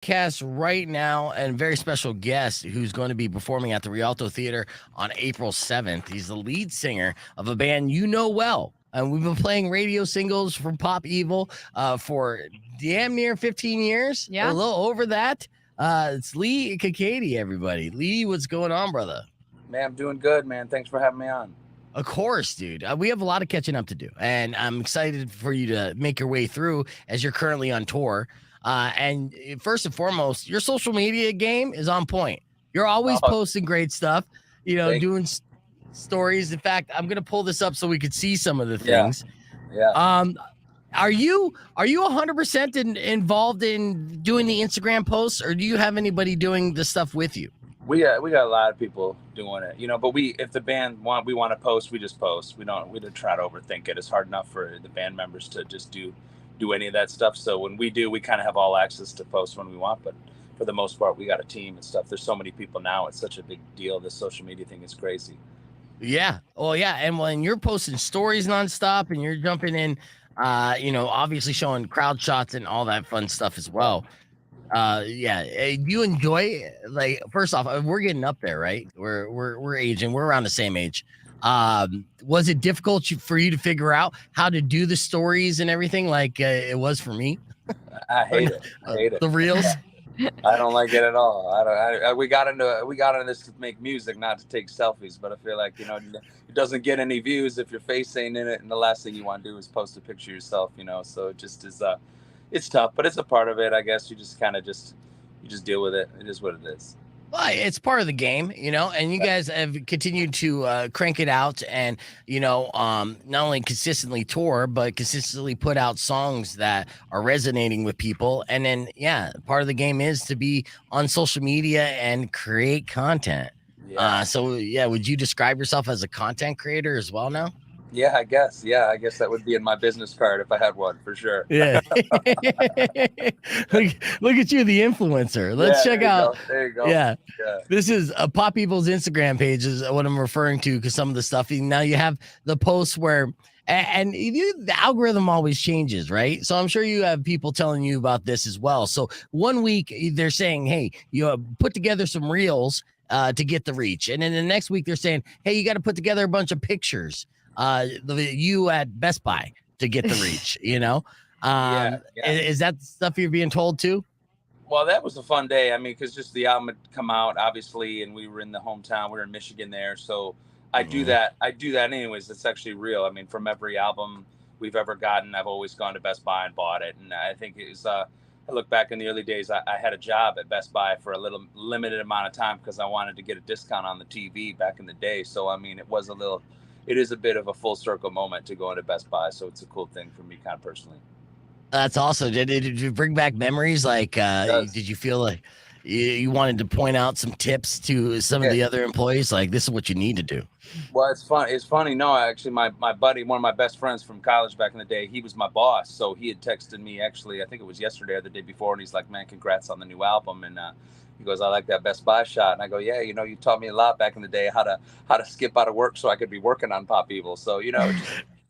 Cast right now and very special guest who's going to be performing at the Rialto Theater on April 7th. He's the lead singer of a band you know well. And we've been playing radio singles from Pop Evil for damn near 15 years. Yeah. A little over that. It's Leigh Kakaty, everybody. Leigh, what's going on, brother? Man, I'm doing good, man. Thanks for having me on. Of course, dude. We have a lot of catching up to do, and I'm excited for you to make your way through as you're currently on tour. And first and foremost, your social media game is on point. You're always posting great stuff, doing stories. In fact, I'm gonna pull this up so we could see some of the things. Yeah. Are you 100% involved in doing the Instagram posts, or do you have anybody doing the stuff with you? We got a lot of people doing it, but if the band want to post, we just post. We don't try to overthink it. It's hard enough for the band members to just do any of that stuff. So when we do, we kind of have all access to post when we want, but for the most part, we got a team and stuff. There's so many people now. It's such a big deal. This social media thing is crazy. Yeah. Well, yeah. And when you're posting stories nonstop and you're jumping in, obviously showing crowd shots and all that fun stuff as well. Do you enjoy, like, first off, we're getting up there, right? We're aging. We're around the same age. Was it difficult for you to figure out how to do the stories and everything like it was for me? I hate it. The reels. I don't like it at all. We got into this to make music, not to take selfies. But I feel like it doesn't get any views if your face ain't in it, and the last thing you want to do is post a picture of yourself. So it just is. It's tough, but it's a part of it. I guess you just kind of you just deal with it. It is what it is. Well, it's part of the game, and you guys have continued to crank it out and, not only consistently tour, but consistently put out songs that are resonating with people. And then, part of the game is to be on social media and create content. Yeah. Would you describe yourself as a content creator as well now? Yeah, I guess. Yeah, I guess that would be in my business card if I had one, for sure. Yeah. look at you, the influencer. Let's check out. There you go. Yeah. This is Pop Evil's Instagram page is what I'm referring to, because some of the stuff. Now you have the posts where, and the algorithm always changes, right? So I'm sure you have people telling you about this as well. So one week they're saying, hey, put together some reels to get the reach. And then the next week they're saying, hey, you got to put together a bunch of pictures. You at Best Buy to get the reach, Is that stuff you're being told too? Well, that was a fun day. I mean, because just the album had come out, obviously, and we were in the hometown. We were in Michigan there, so I do that. I do that anyways. It's actually real. I mean, from every album we've ever gotten, I've always gone to Best Buy and bought it. And I think it was. I look back in the early days. I had a job at Best Buy for a little limited amount of time because I wanted to get a discount on the TV back in the day. So I mean, it is a bit of a full circle moment to go into Best Buy. So it's a cool thing for me, kind of personally. That's awesome. Did you bring back memories? Like, did you feel like you wanted to point out some tips to some of the other employees? Like, this is what you need to do. Well, it's fun. It's funny. No, actually, my buddy, one of my best friends from college back in the day, he was my boss. So he had texted me, actually, I think it was yesterday or the day before. And he's like, man, congrats on the new album. And, he goes, I like that Best Buy shot. And I go, yeah, you taught me a lot back in the day how to skip out of work so I could be working on Pop Evil. So,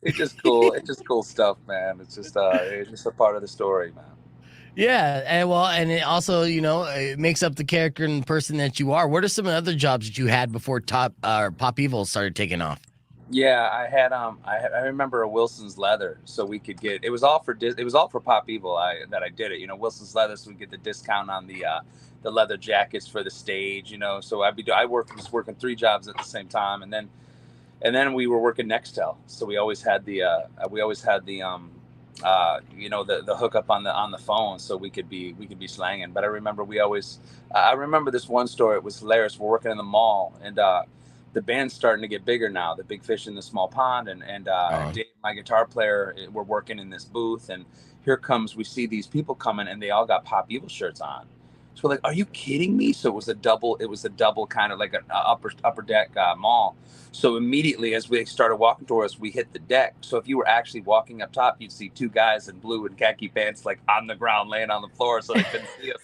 it's just cool. It's just cool stuff, man. It's just a part of the story, man. Yeah, and it also, it makes up the character and person that you are. What are some other jobs that you had before Pop Evil started taking off? Yeah, I remember a Wilson's Leather, so we could get it was all for Pop Evil. That I did it, Wilson's Leather, so we get the discount on the leather jackets for the stage, So I was working 3 jobs at the same time, and then we were working Nextel, so we always had the hookup on the phone, so we could be slanging. But I remember I remember this one story. It was hilarious. We're working in the mall, and the band's starting to get bigger now, the big fish in the small pond. And Dave, my guitar player, we're working in this booth, and we see these people coming, and they all got Pop Evil shirts on. So we're like, are you kidding me? So it was a double kind of like an upper deck mall. So immediately as we started walking towards us, we hit the deck. So if you were actually walking up top, you'd see 2 guys in blue and khaki pants, like on the ground, laying on the floor, so they couldn't see us.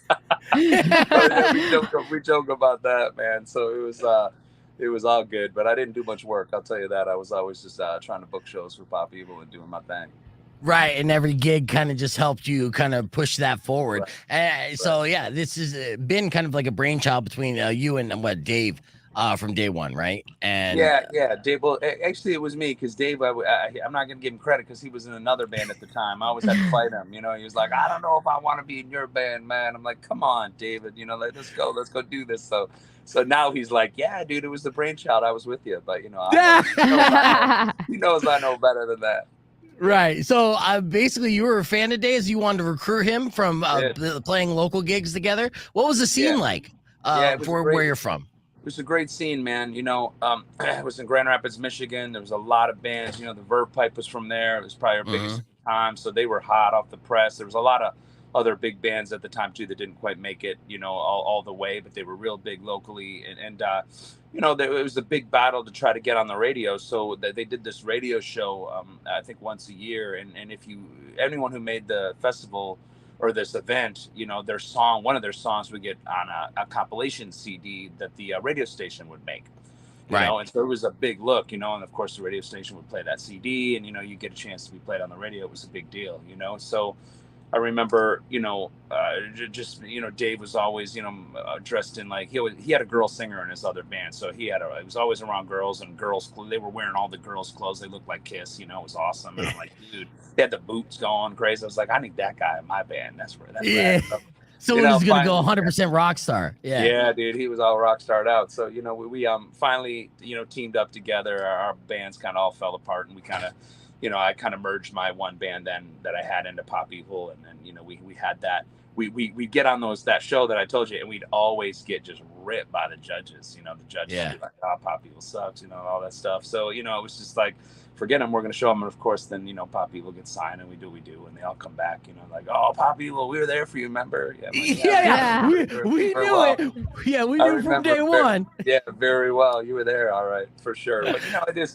we joke about that, man. So it was all good, but I didn't do much work. I'll tell you that. I was always just trying to book shows for Pop Evil and doing my thing. Right, and every gig kind of just helped you kind of push that forward. So yeah, this has been kind of like a brainchild between you and Dave from day one, right? And Yeah, Dave. Well, actually, it was me because Dave. I'm not gonna give him credit because he was in another band at the time. I always had to fight him. You know, he was like, "I don't know if I want to be in your band, man." I'm like, "Come on, David. You know, let's go do this." So now he's like, "Yeah, dude, it was the brainchild. I was with you, but you know, he knows I know better than that." Right. So basically, you were a fan of Dave's. You wanted to recruit him from playing local gigs together. What was the scene like for where you're from? It was a great scene, man. You know, it was in Grand Rapids, Michigan. There was a lot of bands. You know, the Verve Pipe was from there. It was probably our biggest time. So they were hot off the press. There was a lot of other big bands at the time too that didn't quite make it, you know, all the way, but they were real big locally. And you know, it was a big battle to try to get on the radio. So they did this radio show, I think once a year. And if anyone who made the festival or this event, you know, one of their songs would get on a compilation CD that the radio station would make. You know, and so it was a big look, you know, and of course the radio station would play that CD, and you know, you get a chance to be played on the radio. It was a big deal, you know. So I remember, you know, just, you know, Dave was always, you know, dressed in like, he had a girl singer in his other band. So he was always around girls, and they were wearing all the girls' clothes. They looked like Kiss, you know, it was awesome. And I'm like, dude, they had the boots going crazy. I was like, I need that guy in my band. That's yeah. Someone who's going to go 100% rock star. Yeah, dude, he was all rock starred out. So, you know, we finally, you know, teamed up together. Our bands kind of all fell apart, and we kind of, you know, I kind of merged my one band then that I had into Pop Evil, and then, you know, we had that. We'd get on that show that I told you, and we'd always get just ripped by the judges. You know, the judges would be like, "Oh, Pop Evil sucks," you know, all that stuff. So, you know, it was just like, forget them, we're going to show them. And of course, then, you know, Pop Evil gets signed, and we do, and they all come back, you know, like, "Oh, Pop Evil, we were there for you, remember?" Yeah, like, we knew it. Yeah, we knew from day one. Yeah, very well. You were there, all right, for sure. But, you know,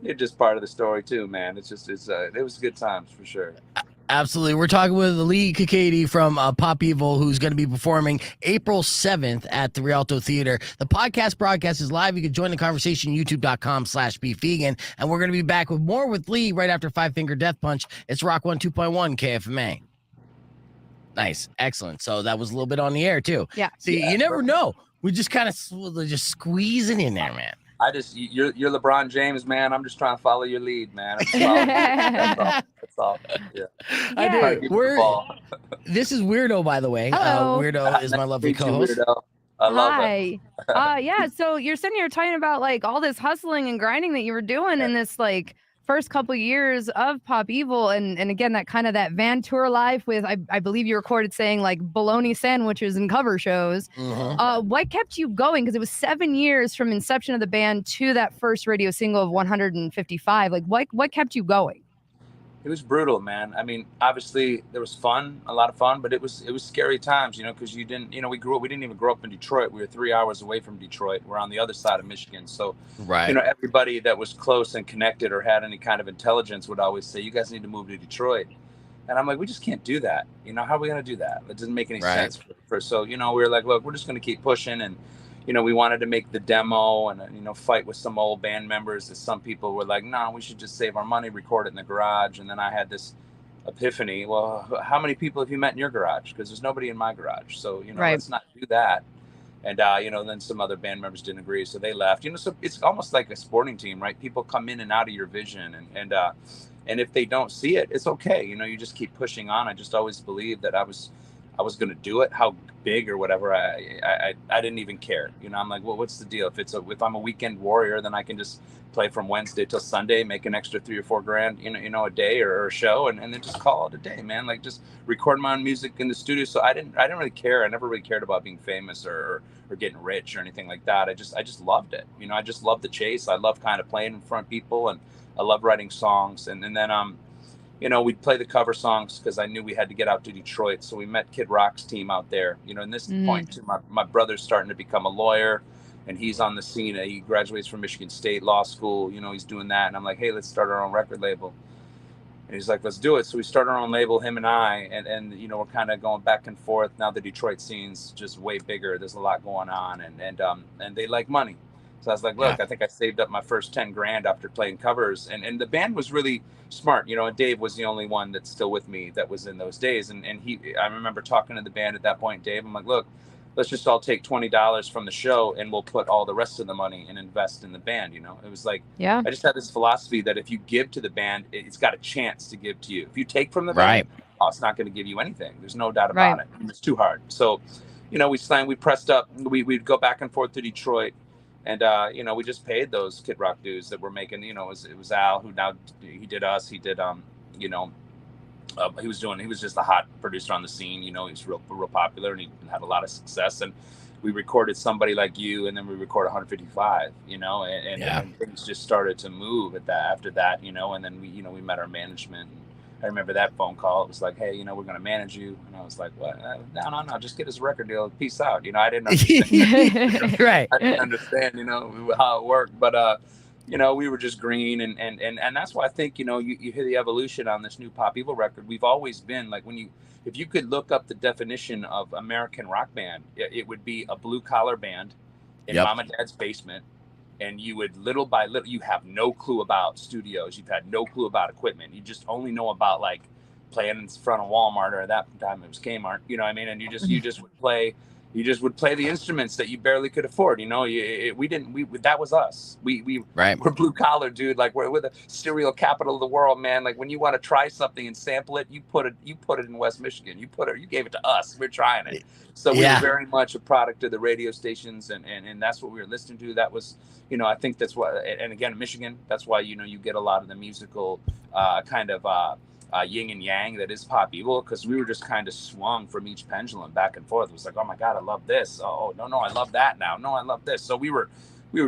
you're just part of the story too, man. It was good times for sure. Absolutely. We're talking with Leigh Kakaty from Pop Evil, who's going to be performing April 7th at the Rialto Theater. The podcast broadcast is live. You can join the conversation, youtube.com/beefvegan. And we're going to be back with more with Leigh right after Five Finger Death Punch. It's Rock 102.1 KFMA. Nice. Excellent. So that was a little bit on the air too. Yeah. See, you never know. We just kind of just squeezing in there, man. You're LeBron James, man. I'm just trying to follow your lead, man. That's all. Yeah. I do. This is Weirdo, by the way. Weirdo is my lovely co-host. I love it. Yeah. So you're sitting here talking about like all this hustling and grinding that you were doing in this like first couple years of Pop Evil, and again that kind of that van tour life with I believe you recorded saying like bologna sandwiches and cover shows. What kept you going? Because it was 7 years from inception of the band to that first radio single of 155. Like what kept you going? It was brutal, man. I mean, obviously there was a lot of fun, but it was scary times, you know, because we didn't even grow up in Detroit. We were 3 hours away from Detroit. We're on the other side of Michigan. So, you know, everybody that was close and connected or had any kind of intelligence would always say, "You guys need to move to Detroit." And I'm like, we just can't do that. You know, how are we going to do that? It doesn't make any sense. So, you know, we were like, look, we're just going to keep pushing. And, you know, we wanted to make the demo and, you know, fight with some old band members. That some people were like, no, we should just save our money, record it in the garage. And then I had this epiphany. Well, how many people have you met in your garage? Because there's nobody in my garage. So, you know, let's not do that. And, you know, then some other band members didn't agree. So they left. You know, so it's almost like a sporting team, right? People come in and out of your vision. And if they don't see it, it's okay. You know, you just keep pushing on. I just always believed that I was going to do it, how big or whatever. I didn't even care. You know, I'm like, well, what's the deal? If I'm a weekend warrior, then I can just play from Wednesday till Sunday, make an extra $3 or $4 grand, you know, a day or a show, and then just call it a day, man. Like just record my own music in the studio. So I didn't really care. I never really cared about being famous or getting rich or anything like that. I just loved it. You know, I just loved the chase. I love kind of playing in front of people, and I love writing songs. And then you know, we'd play the cover songs because I knew we had to get out to Detroit. So we met Kid Rock's team out there. You know, in this point too, my brother's starting to become a lawyer, and he's on the scene. He graduates from Michigan State Law School. You know, he's doing that. And I'm like, hey, let's start our own record label. And he's like, let's do it. So we started our own label, him and I. And you know, we're kind of going back and forth. Now the Detroit scene's just way bigger. There's a lot going on. And they like money. So I was like, look, I think I saved up my first 10 grand after playing covers. And the band was really smart, and Dave was the only one that's still with me that was in those days. And I remember talking to the band at that point, Dave, I'm like, look, let's just all take $20 from the show and we'll put all the rest of the money and invest in the band. It was like, I just had this philosophy that if you give to the band, it's got a chance to give to you. If you take from the band, it's not going to give you anything. There's no doubt about it. It's too hard. So, we pressed up, we'd go back and forth to Detroit. And, we just paid those Kid Rock dudes that were making, it was Al, who now he did us. He did, he was just a hot producer on the scene. He was real popular, and he had a lot of success. And we recorded Somebody Like You, and then we recorded 155, and things just started to move after that, and then we met our management. I remember that phone call. It was like, hey, we're going to manage you. And I was like, what? No, just get us a record deal. Peace out. I didn't understand. Right. I didn't understand, how it worked. But, we were just green. And that's why I think, you hear the evolution on this new Pop Evil record. We've always been like, if you could look up the definition of American rock band, it would be a blue collar band in mom and dad's basement. And you would little by little, you have no clue about studios. You've had no clue about equipment. You just only know about like playing in front of Walmart, or at that time it was Kmart, And you just would play the instruments that you barely could afford. That was us. We're blue collar, dude. Like we're the cereal capital of the world, man. Like when you want to try something and sample it, you put it in West Michigan. You gave it to us. We're trying it. So we were very much a product of the radio stations, and that's what we were listening to. That was, I think that's why, and again, Michigan, that's why, you get a lot of the musical kind of yin and yang that is Pop Evil, because we were just kind of swung from each pendulum back and forth. It was like, oh my God, I love this. Oh, no, I love that now. No, I love this. So we were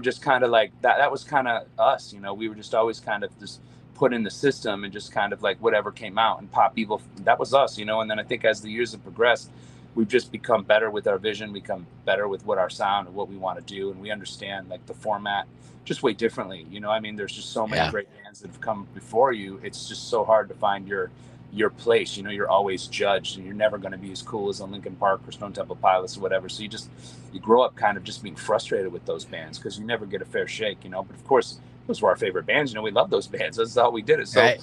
just kind of like that. That was kind of us, we were just always kind of just put in the system and just kind of like whatever came out. And Pop Evil, that was us, and then I think as the years have progressed, we've just become better with our vision, become better with what our sound and what we want to do. And we understand like the format just way differently. There's just so many great bands that have come before you. It's just so hard to find your place. You're always judged, and you're never going to be as cool as a Linkin Park or Stone Temple Pilots or whatever. So you grow up kind of just being frustrated with those bands because you never get a fair shake, But of course, those were our favorite bands. We love those bands. That's how we did it. So,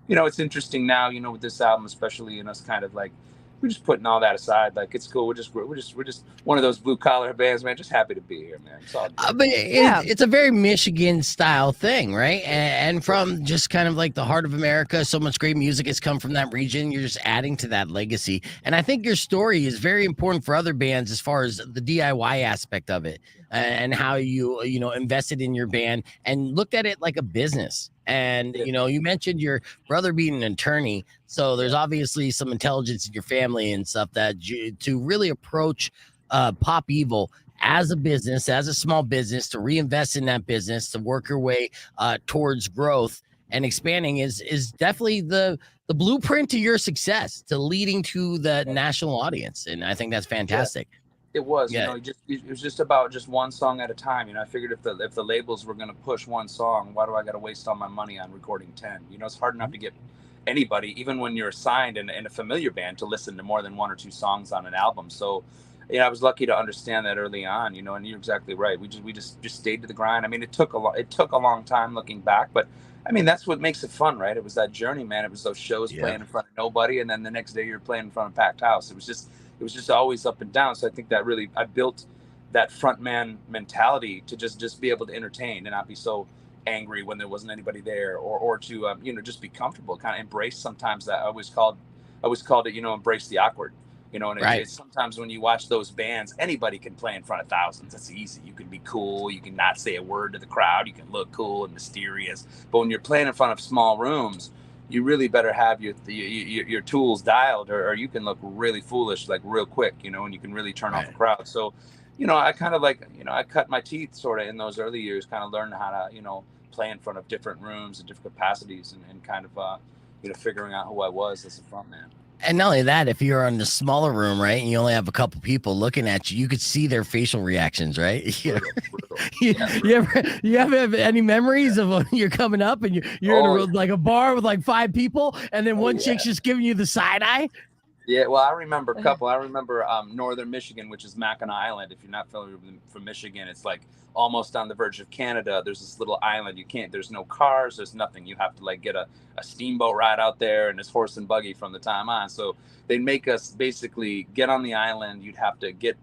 it's interesting now, with this album, especially, us kind of like, we're just putting all that aside. Like, it's cool. We're just one of those blue collar bands, man. Just happy to be here, man. It's all good. But it's a very Michigan style thing, right? And from just kind of like the heart of America, so much great music has come from that region. You're just adding to that legacy. And I think your story is very important for other bands as far as the DIY aspect of it, and how you invested in your band and looked at it like a business. And, you mentioned your brother being an attorney. So there's obviously some intelligence in your family and stuff that to really approach Pop Evil as a business, as a small business, to reinvest in that business, to work your way towards growth and expanding is definitely the blueprint to your success, to leading to the national audience. And I think that's fantastic. Yeah. It was, it was just about just one song at a time. I figured if the labels were going to push one song, why do I got to waste all my money on recording 10? It's hard enough to get anybody, even when you're signed in a familiar band, to listen to more than one or two songs on an album. So, I was lucky to understand that early on, and you're exactly right. We just stayed to the grind. It took a long time looking back, but that's what makes it fun, right? It was that journey, man. It was those shows playing in front of nobody, and then the next day you're playing in front of a packed house. It was just always up and down. So I think that really, I built that frontman mentality to just be able to entertain and not be so angry when there wasn't anybody there, or to just be comfortable, kind of embrace sometimes that I always called it, embrace the awkward, and it's sometimes when you watch those bands, anybody can play in front of thousands. That's easy. You can be cool. You can not say a word to the crowd. You can look cool and mysterious. But when you're playing in front of small rooms, you really better have your tools dialed, or you can look really foolish, like real quick, and you can really turn off the crowd. So, I kind of like, I cut my teeth sort of in those early years, kind of learning how to, play in front of different rooms and different capacities, and kind of, figuring out who I was as a frontman. And not only that, if you're in the smaller room, right, and you only have a couple people looking at you, you could see their facial reactions, right? You ever have any memories of when you're coming up and you're in a bar with like 5 people, and then one chick's just giving you the side eye? Yeah, well, I remember a couple. I remember Northern Michigan, which is Mackinac Island. If you're not familiar from Michigan, it's like almost on the verge of Canada. There's this little island. There's no cars, there's nothing. You have to like get a steamboat ride out there and this horse and buggy from the time on. So they'd make us basically get on the island. You'd have to get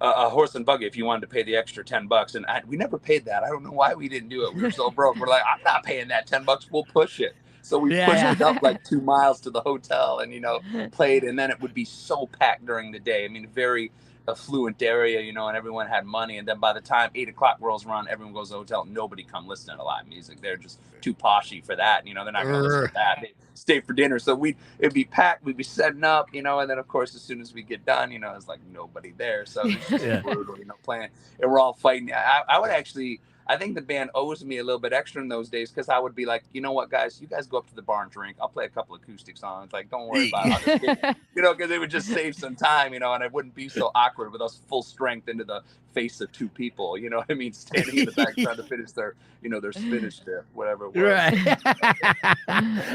a horse and buggy if you wanted to pay the extra $10. And we never paid that. I don't know why we didn't do it. We were so broke. We're like, I'm not paying that $10. We'll push it. So we pushed it up like 2 miles to the hotel and, played. And then it would be so packed during the day. I mean, very affluent area, and everyone had money. And then by the time 8 o'clock rolls around, everyone goes to the hotel. Nobody come listening to live music. They're just too poshy for that. They're not going to listen to that. They stay for dinner. So it'd be packed. We'd be setting up, and then of course, as soon as we get done, it's like nobody there. So it's just brutal, playing. And we're all fighting. I think the band owes me a little bit extra in those days because I would be like, you know what, guys, you guys go up to the bar and drink. I'll play a couple acoustic songs. Like, don't worry about it. I'll just get, because it would just save some time, and it wouldn't be so awkward with us full strength into the face of 2 people. You know what I mean? Standing in the back trying to finish their spinach dip, whatever it was. Right.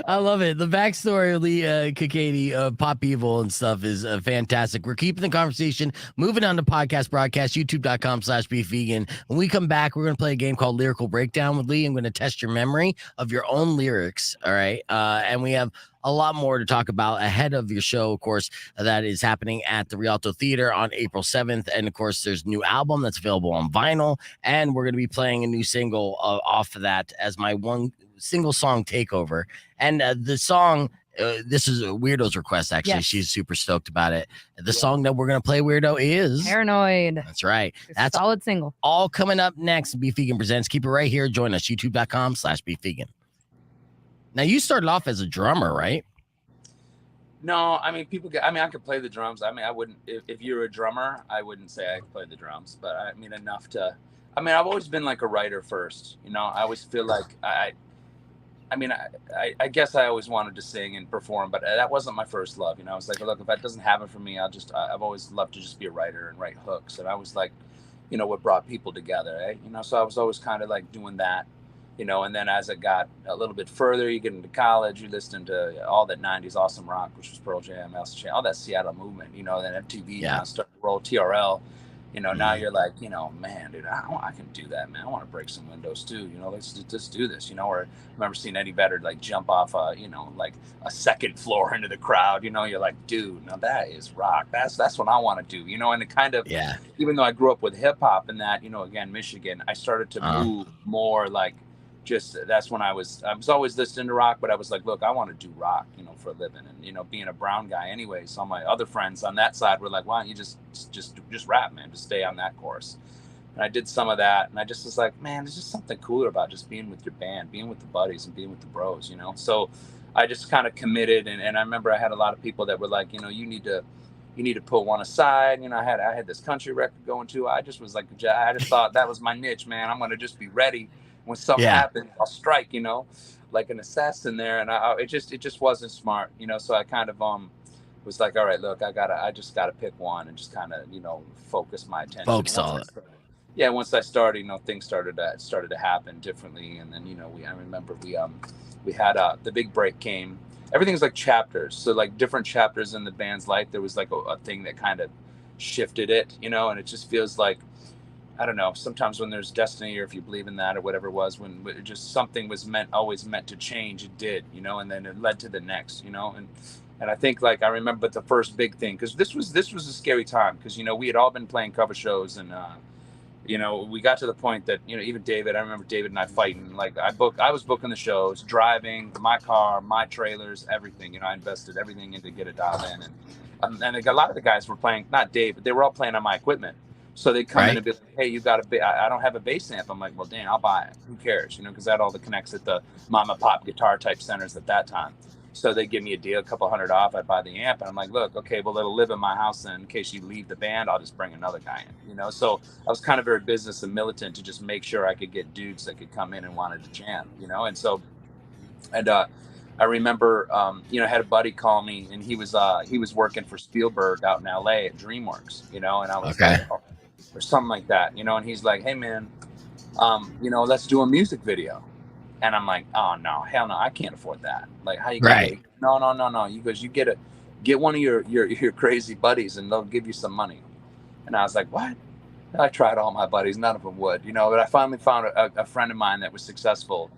I love it. The backstory of Leigh Kakaty, Pop Evil and stuff is fantastic. We're keeping the conversation moving on to podcast broadcast, youtube.com/beefvegan. When we come back, we're going to play a game called Lyrical Breakdown with Leigh. I'm going to test your memory of your own lyrics. All right. And we have a lot more to talk about ahead of your show, of course, that is happening at the Rialto Theater on April 7th. And of course, there's a new album that's available on vinyl. And we're going to be playing a new single off of that as my one single song takeover. And the song, this is a Weirdo's request, actually. Yes. She's super stoked about it. The song that we're going to play, Weirdo, is Paranoid. That's right. That's a solid single. All coming up next. Beef Vegan Presents. Keep it right here. Join us, youtube.com/beefvegan. Now, you started off as a drummer, right? No, I mean, I could play the drums. I mean, I wouldn't, if you're a drummer, I wouldn't say I could play the drums, but I mean, enough to, I've always been like a writer first, I always feel like I guess I always wanted to sing and perform, but that wasn't my first love. I was like, look, if that doesn't happen for me, I've always loved to just be a writer and write hooks. And I was like, what brought people together, eh? So I was always kind of like doing that. And then as it got a little bit further, you get into college, you listen to all that 90s awesome rock, which was Pearl Jam, Alice in Chains, all that Seattle movement, then MTV now started to roll, TRL, now you're like, man, dude, I can do that, man. I want to break some windows too, let's do this, Or I remember seeing Eddie Vedder like jump off like a second floor into the crowd, you're like, dude, now that is rock. That's what I want to do, and it kind of, even though I grew up with hip hop and that, again, Michigan, I started to move more like, that's when I was always listening to rock, but I was like, look, I want to do rock, for a living. And, being a brown guy anyway. So my other friends on that side were like, why don't you just rap, man, just stay on that course. And I did some of that. And I just was like, man, there's just something cooler about just being with your band, being with the buddies and being with the bros, So I just kind of committed. And I remember I had a lot of people that were like, you need to put one aside. I had this country record going too. I just was like, I just thought that was my niche, man. I'm going to just be ready. When something happens, I'll strike, like an assassin there. And it just wasn't smart, So I kind of was like, all right, look, I just gotta pick one and just kind of, focus my attention. Focus on it. Once I started, things started to happen differently. And then, I remember we had the big break came. Everything's like chapters. So like different chapters in the band's life, there was like a thing that kind of shifted it, and it just feels like, I don't know, sometimes when there's destiny, or if you believe in that or whatever it was, when it just something was always meant to change, it did, and then it led to the next, and I think like I remember the first big thing, because this was a scary time, because we had all been playing cover shows, and we got to the point that even David, I remember David and I fighting. Like I was booking the shows, driving my car, my trailers, everything. I invested everything in to get it dialed in, and a lot of the guys were playing, not Dave, but they were all playing on my equipment. So they come in and be like, hey, you got I don't have a bass amp. I'm like, well, dang, I'll buy it. Who cares? Because I had all the connects at the mom and pop guitar type centers at that time. So they give me a deal, a couple $100 off. I'd buy the amp. And I'm like, look, okay, well, it'll live in my house. And in case you leave the band, I'll just bring another guy in, So I was kind of very business and militant to just make sure I could get dudes that could come in and wanted to jam, And so, I remember, I had a buddy call me, and he was working for Spielberg out in LA at DreamWorks, and I was like, oh, or something like that, and he's like, hey man, let's do a music video. And I'm like, oh no, hell no, I can't afford that. Like, how you gonna no. You goes, you get get one of your crazy buddies and they'll give you some money. And I was like, what? I tried all my buddies, none of them would, you know, but I finally found a friend of mine that was successful,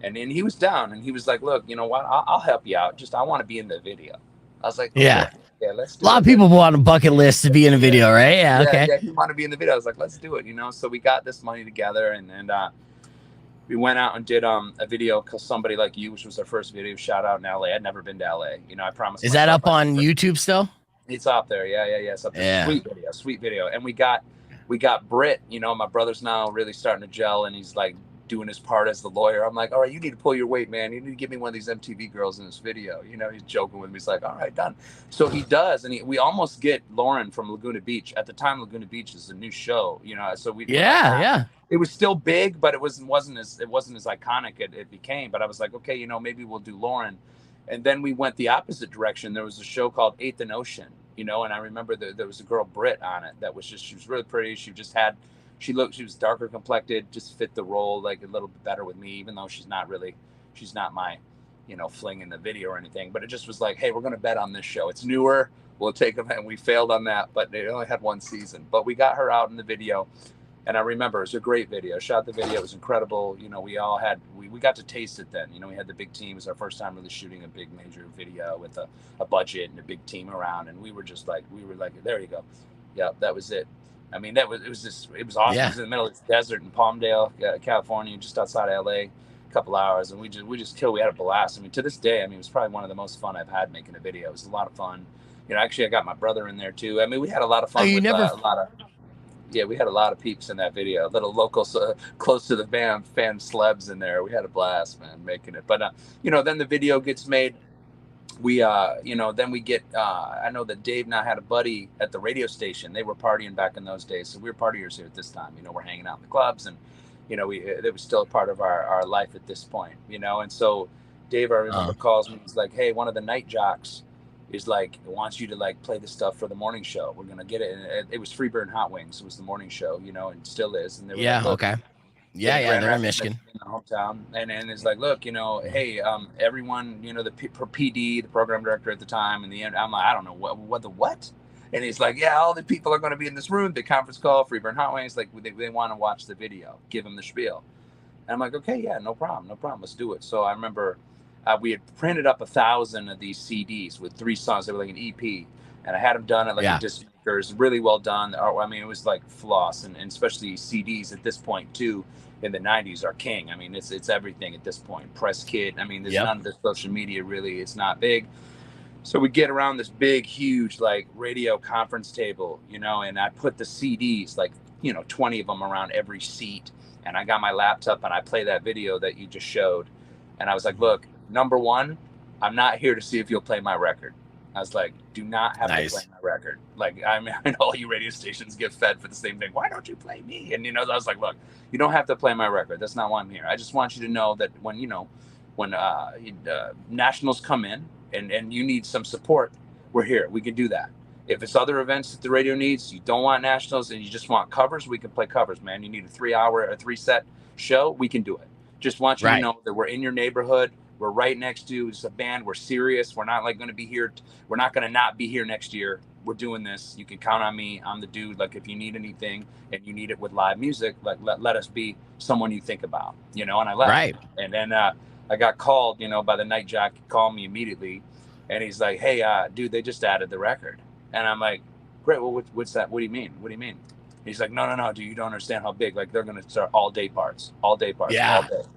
and he was down, and he was like, look, you know what, I'll help you out. Just, I want to be in the video. I was like, yeah, yeah, let's do a lot of people want a bucket list to be in a video, right? Yeah, okay. Yeah, you want to be in the video. I was like, let's do it, you know? So we got this money together, and we went out and did a video called Somebody Like You, which was our first video. Shout out in LA. I'd never been to LA. You know, I promised. Is that up on YouTube still? It's up there. Yeah. It's up there. Yeah. Sweet video. And we got Britt, you know, my brother's now really starting to gel, and he's like doing his part as the lawyer. I'm like, all right, you need to pull your weight, man. You need to give me one of these MTV girls in this video. You know, he's joking with me. He's like, all right, done. So he does. And we almost get Lauren from Laguna Beach. At the time, Laguna Beach is a new show, you know, so we, yeah. It was still big, but it wasn't as iconic it became. But I was like, okay, you know, maybe we'll do Lauren. And then we went the opposite direction. There was a show called Eighth and Ocean, you know, and I remember there was a girl, Britt, on it that was just, she was really pretty. She was darker complected, just fit the role like a little bit better with me, even though she's not my, you know, fling in the video or anything. But it just was like, hey, we're going to bet on this show. It's newer. We'll take them. And we failed on that, but they only had one season. But we got her out in the video. And I remember it was a great video. Shot the video. It was incredible. You know, we got to taste it then. You know, we had the big team. It was our first time really shooting a big major video with a budget and a big team around. And we were like, there you go. Yeah, that was it. I mean, it was awesome. Yeah. It was in the middle of the desert in Palmdale, California, just outside of LA, a couple hours. And we just killed. We had a blast. I mean, to this day, I mean, it was probably one of the most fun I've had making a video. It was a lot of fun. You know, actually, I got my brother in there too. I mean, we had a lot of fun. We had a lot of peeps in that video, little locals close to the fan celebs in there. We had a blast, man, making it. But, you know, then the video gets made. We, you know, then we get, I know that Dave now had a buddy at the radio station. They were partying back in those days. So we were partiers here at this time. You know, we're hanging out in the clubs, and, you know, it was still a part of our life at this point, you know. And so Dave, I remember, calls me. He's like, hey, one of the night jocks is like, wants you to like play this stuff for the morning show. We're gonna get it. And it was Freebird and Hot Wings. It was the morning show, you know, and still is. And they were like, okay. Yeah, they're in Michigan, in the hometown. And it's like, look, you know, hey, everyone, you know, the PD, the program director at the time, and the end. I'm like, I don't know what. And he's like, yeah, all the people are going to be in this room. The conference call, Freebird and Hot Wings. Like they want to watch the video. Give them the spiel. And I'm like, okay, yeah, no problem. Let's do it. So I remember. We had printed up 1,000 of these CDs with 3 songs. They were like an EP, and I had them done at like a disc makers, really well done. I mean, it was like floss, and especially CDs at this point too. In the '90s, are king. I mean, it's everything at this point. Press kit. I mean, there's none of this social media really. It's not big. So we get around this big, huge like radio conference table, you know, and I put the CDs, like, you know, 20 of them around every seat, and I got my laptop and I play that video that you just showed, and I was like, look. Number one, I'm not here to see if you'll play my record. I was like, do not have to play my record. Like, I mean, all you radio stations get fed for the same thing. Why don't you play me? And, you know, I was like, look, you don't have to play my record. That's not why I'm here. I just want you to know that when, you know, when nationals come in and you need some support, we're here. We can do that. If it's other events that the radio needs, you don't want nationals and you just want covers, we can play covers, man. You need a 3-hour or 3-set show, we can do it. Just want you to know that we're in your neighborhood. We're right next to, it's a band. We're serious. We're not like going to be here. We're not going to not be here next year. We're doing this. You can count on me. I'm the dude. Like, if you need anything and you need it with live music, like let us be someone you think about, you know. And I left. Right. And then I got called, you know, by the night jock. He called me immediately, and he's like, "Hey, dude, they just added the record." And I'm like, "Great. Well, what's that? What do you mean? What do you mean?" He's like, "No, dude, you don't understand how big. Like, they're going to start all day parts, all day.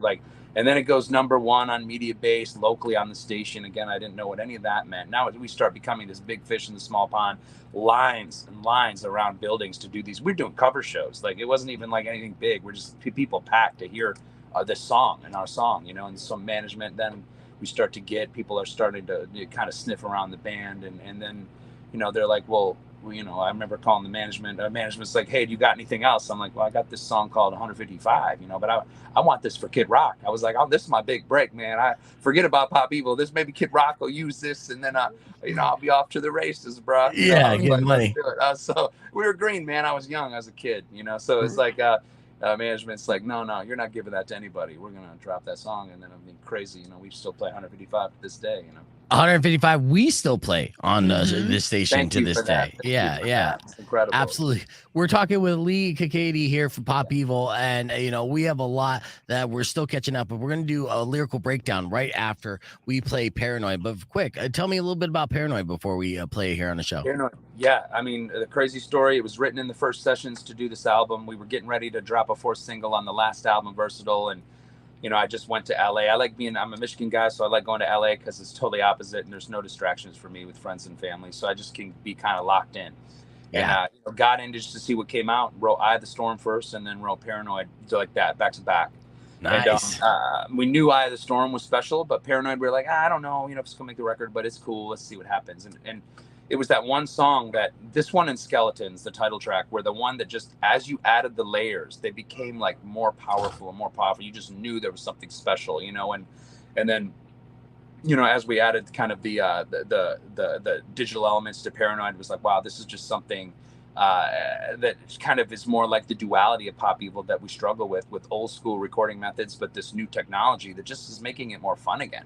Like." And then it goes number 1 on media base, locally on the station. Again, I didn't know what any of that meant. Now we start becoming this big fish in the small pond, lines and lines around buildings to do these. We're doing cover shows. Like, it wasn't even like anything big. We're just people packed to hear this song and our song, you know, and some management. Then we start to get, people are starting to kind of sniff around the band. And then, you know, they're like, well, you know, I remember calling the management. Management's like, "Hey, do you got anything else?" I'm like, "Well, I got this song called 155, you know, but I want this for Kid Rock." I was like, "Oh, this is my big break, man. I forget about Pop Evil. This maybe Kid Rock will use this, and then you know, I'll be off to the races, bro." Yeah, get money. So we were green, man. I was young as a kid, you know. So it's like management's like, no, you're not giving that to anybody. We're gonna drop that song, and then I mean, crazy, you know. We still play 155 to this day, you know. 155 we still play on Mhm. this station Thank to you this for that. day. Thank you Yeah, for yeah. that. It's incredible. Absolutely. We're talking with Leigh Kakaty here for Pop Evil, and we have a lot that we're still catching up, but we're going to do a lyrical breakdown right after we play Paranoid. But quick, tell me a little bit about Paranoid before we play it here on the show. Paranoid. Yeah, I mean, the crazy story, it was written in the first sessions to do this album. We were getting ready to drop a fourth single on the last album, Versatile, and I just went to LA. I'm a Michigan guy, so I like going to LA because it's totally opposite and there's no distractions for me with friends and family. So I just can be kind of locked in. Yeah. And got in just to see what came out, wrote Eye of the Storm first and then wrote Paranoid, like that, back to back. Nice. And we knew Eye of the Storm was special, but Paranoid, we were like, I don't know, if it's going to make the record, but it's cool. Let's see what happens. And it was that one song this one in Skeletons, the title track, where the one that just, as you added the layers, they became like more powerful and more powerful. You just knew there was something special, and then, as we added kind of the digital elements to Paranoid, it was like, wow, this is just something that kind of is more like the duality of Pop Evil that we struggle with old school recording methods, but this new technology that just is making it more fun again.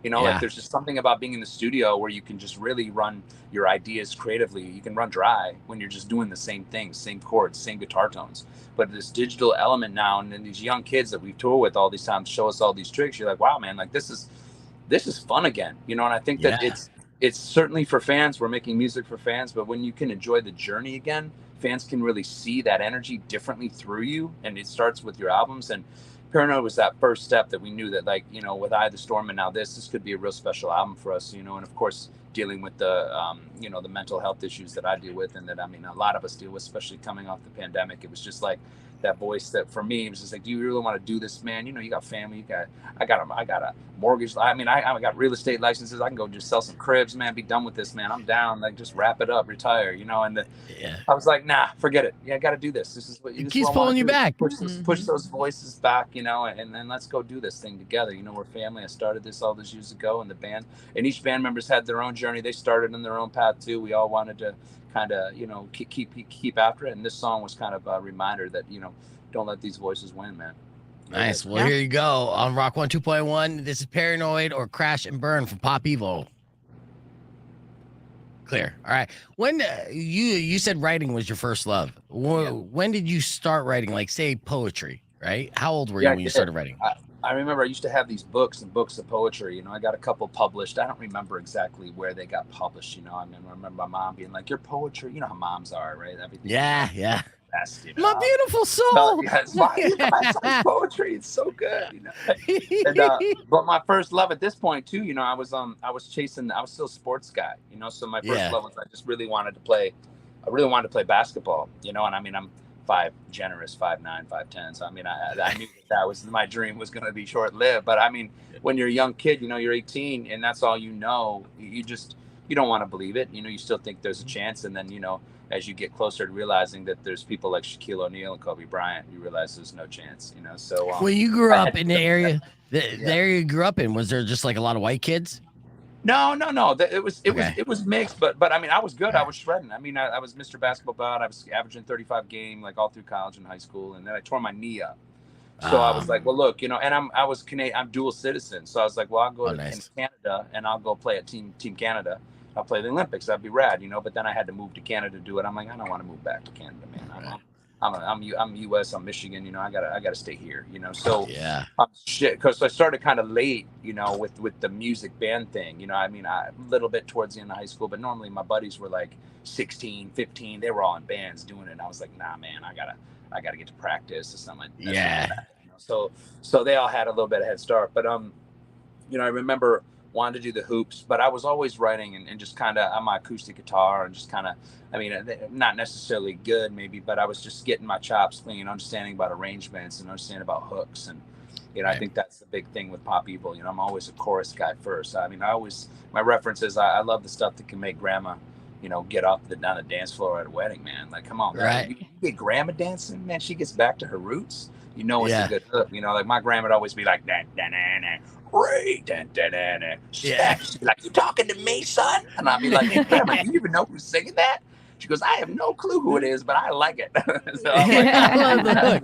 Like there's just something about being in the studio where you can just really run your ideas creatively. You can run dry when you're just doing the same things, same chords, same guitar tones. But this digital element now, and then these young kids that we tour with all these times show us all these tricks. You're like, wow, man, like this is fun again. And I think that it's certainly for fans. We're making music for fans, but when you can enjoy the journey again, fans can really see that energy differently through you. And it starts with your albums. And Paranoid was that first step that we knew that, like, with Eye of the Storm and now this could be a real special album for us, and of course dealing with the the mental health issues that I deal with and that a lot of us deal with, especially coming off the pandemic. It was just like that voice that for me was just like, do you really want to do this, man? You got family, I got a mortgage. I got real estate licenses. I can go just sell some cribs, man. Be done with this, man. I'm down. Like, just wrap it up, retire, and I was like, nah, forget it. I got to do this. This is what it keeps pulling you back. Push those voices back, and then let's go do this thing together. We're family. I started this all those years ago, and the band, and each band members had their own journey. They started in their own path too. We all wanted to kind of, keep after it. And this song was kind of a reminder that, don't let these voices win, man. Nice. Well, here you go on Rock 102.1. This is Paranoid or Crash and Burn from Pop Evil. Clear. All right. When you said writing was your first love, when did you start writing? Like, say, poetry, right? How old were you when you started writing? I remember I used to have these books and books of poetry. I got a couple published. I don't remember exactly where they got published. I remember my mom being like, "Your poetry." You know how moms are, right? Everything. Yeah. Best, My beautiful soul. It's my poetry. It's so good. But my first love at this point too, I was still a sports guy. So my first love was I just really wanted to play. I really wanted to play basketball. And I'm 5'9", 5'10". So I knew that was my dream was going to be short lived. But when you're a young kid, you're 18 and that's all you know. You don't want to believe it. You still think there's a chance, and then as you get closer to realizing that there's people like Shaquille O'Neal and Kobe Bryant, you realize there's no chance. So when you grew up in the area, the area you grew up in, was there just like a lot of white kids? No. It was mixed, but I was good. I was shredding. I was Mr. Basketball God. I was averaging 35 game like all through college and high school, and then I tore my knee up. So I was like, well, look, and I was Canadian. I'm dual citizen, so I was like, well, I'll go to Canada and I'll go play at Team Canada. I'll play the Olympics. That'd be rad, But then I had to move to Canada to do it. I'm like, I don't want to move back to Canada, man. I'm U.S. I'm Michigan. I gotta stay here. So because I started kind of late, with the music band thing. A little bit towards the end of high school, but normally my buddies were like 16, 15. They were all in bands doing it. And I was like, nah, man, I gotta get to practice or something. So they all had a little bit of head start, but I remember wanted to do the hoops, but I was always writing and just kind of on my acoustic guitar and just kind of, not necessarily good maybe, but I was just getting my chops clean, understanding about arrangements and understanding about hooks. And, I think that's the big thing with Pop Evil. I'm always a chorus guy first. My reference is I love the stuff that can make grandma, get up down the dance floor at a wedding, man. Like, come on, man. You get grandma dancing, man. She gets back to her roots. It's a good hook. Like my grandma would always be like, great, she's like, you talking to me, son? And I'd be like, hey, grandma, do you even know who's singing that? She goes, I have no clue who it is, but I like it. So I'm like, I love the hook.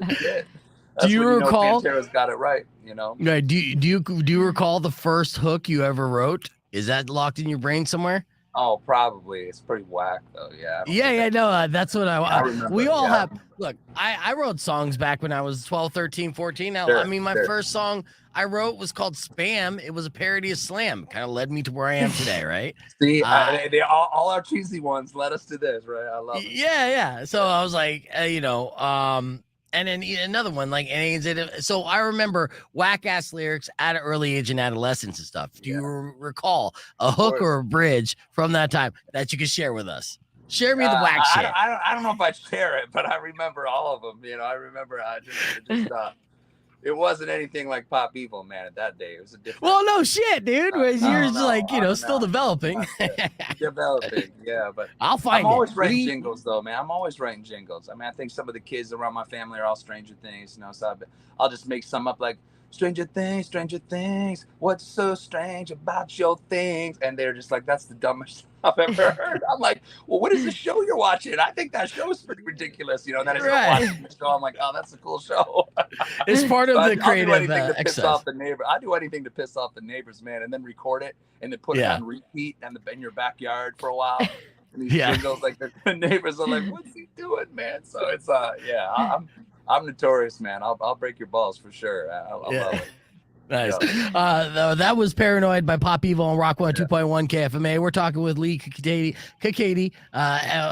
Do you recall? Pantera's got it right. Do you recall the first hook you ever wrote? Is that locked in your brain somewhere? Oh, probably. It's pretty whack though. Yeah. No, that's what I remember. we all Yeah, have. Look, I wrote songs back when I was 12, 13, 14. Now, Sure, I mean, my sure. first song I wrote was called Spam. It was a parody of Slam. Kind of led me to where I am today, right? See, they all our cheesy ones led us to this, right? I love it. Yeah. So I was like, and then another one, like, so I remember whack ass lyrics at an early age in adolescence and stuff. Do you recall a hook or a bridge from that time that you could share with us? Share me the whack shit. I don't know if I share it, but I remember all of them. I remember it wasn't anything like Pop Evil, man. At that day, it was a different. Well, no shit, dude. Yours like still developing. Developing, yeah. But I'll find. I'm always writing jingles, though, man. I'm always writing jingles. I mean, I think some of the kids around my family are all Stranger Things, So I'll just make some up like Stranger Things. What's so strange about your things? And they're just like, that's the dumbest I've ever heard. I'm like, well, what is the show you're watching? I think that show is pretty ridiculous. Then I start watching the show. I'm like, oh, that's a cool show. It's part of the creative I'll do anything to piss off the neighbor. I do anything to piss off the neighbors, man, and then record it and then put it on repeat in your backyard for a while. And these jingles, like the neighbors are like, what's he doing, man? So it's I'm notorious, man. I'll break your balls for sure. I love it. Nice. That was Paranoid by Pop Evil on Rock 102.1 KFMA. We're talking with Leigh Kakaty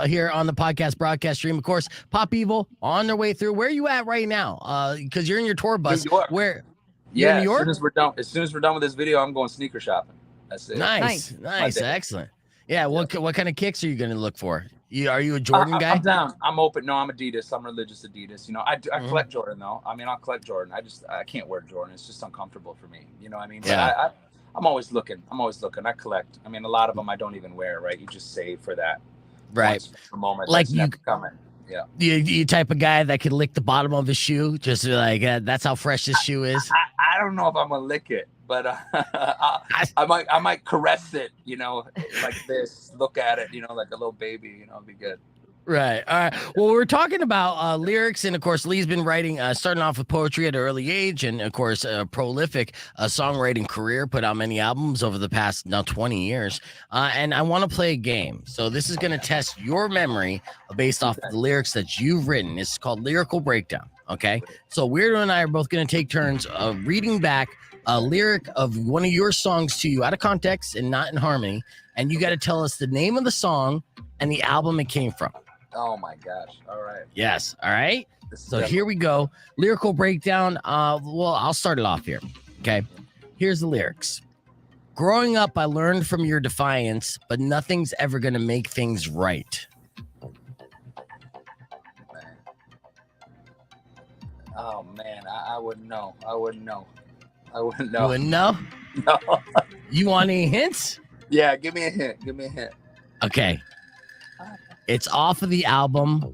here on the podcast broadcast stream. Of course, Pop Evil on their way through. Where are you at right now? Because you're in your tour bus. New York. Where? Yeah, in New York? As soon as we're done with this video, I'm going sneaker shopping. That's it. Nice. Excellent. Yeah. What kind of kicks are you going to look for? Are you a Jordan guy? I'm down. I'm open. No, I'm Adidas. I'm religious Adidas. I collect Jordan though. I mean, I'll collect Jordan. I can't wear Jordan. It's just uncomfortable for me. You know what I mean? Yeah. But I'm always looking. I collect. I mean, a lot of them I don't even wear. Right? You just save for that. Right. Moment. Like that's never coming. Yeah. You type of guy that could lick the bottom of his shoe, just like that's how fresh this shoe is. I don't know if I'm gonna lick it, but I might caress it, like this. Look at it, like a little baby. It'll be good. Right. All right. Well, we're talking about lyrics, and of course, Leigh's been writing, starting off with poetry at an early age, and of course, a prolific songwriting career. Put out many albums over the past now 20 years. And I want to play a game. So this is going to test your memory based off of the lyrics that you've written. It's called Lyrical Breakdown. Okay. So Weirdo and I are both going to take turns of reading back a lyric of one of your songs to you out of context and not in harmony, and you got to tell us the name of the song and the album it came from. Oh my gosh. All right. Yes. All right. So here we go. Lyrical breakdown. Well, I'll start it off here. Okay. Here's the lyrics. Growing up, I learned from your defiance, but nothing's ever going to make things right. Oh man, I wouldn't know. You wouldn't know? No. You want any hints? Yeah, give me a hint. Okay. It's off of the album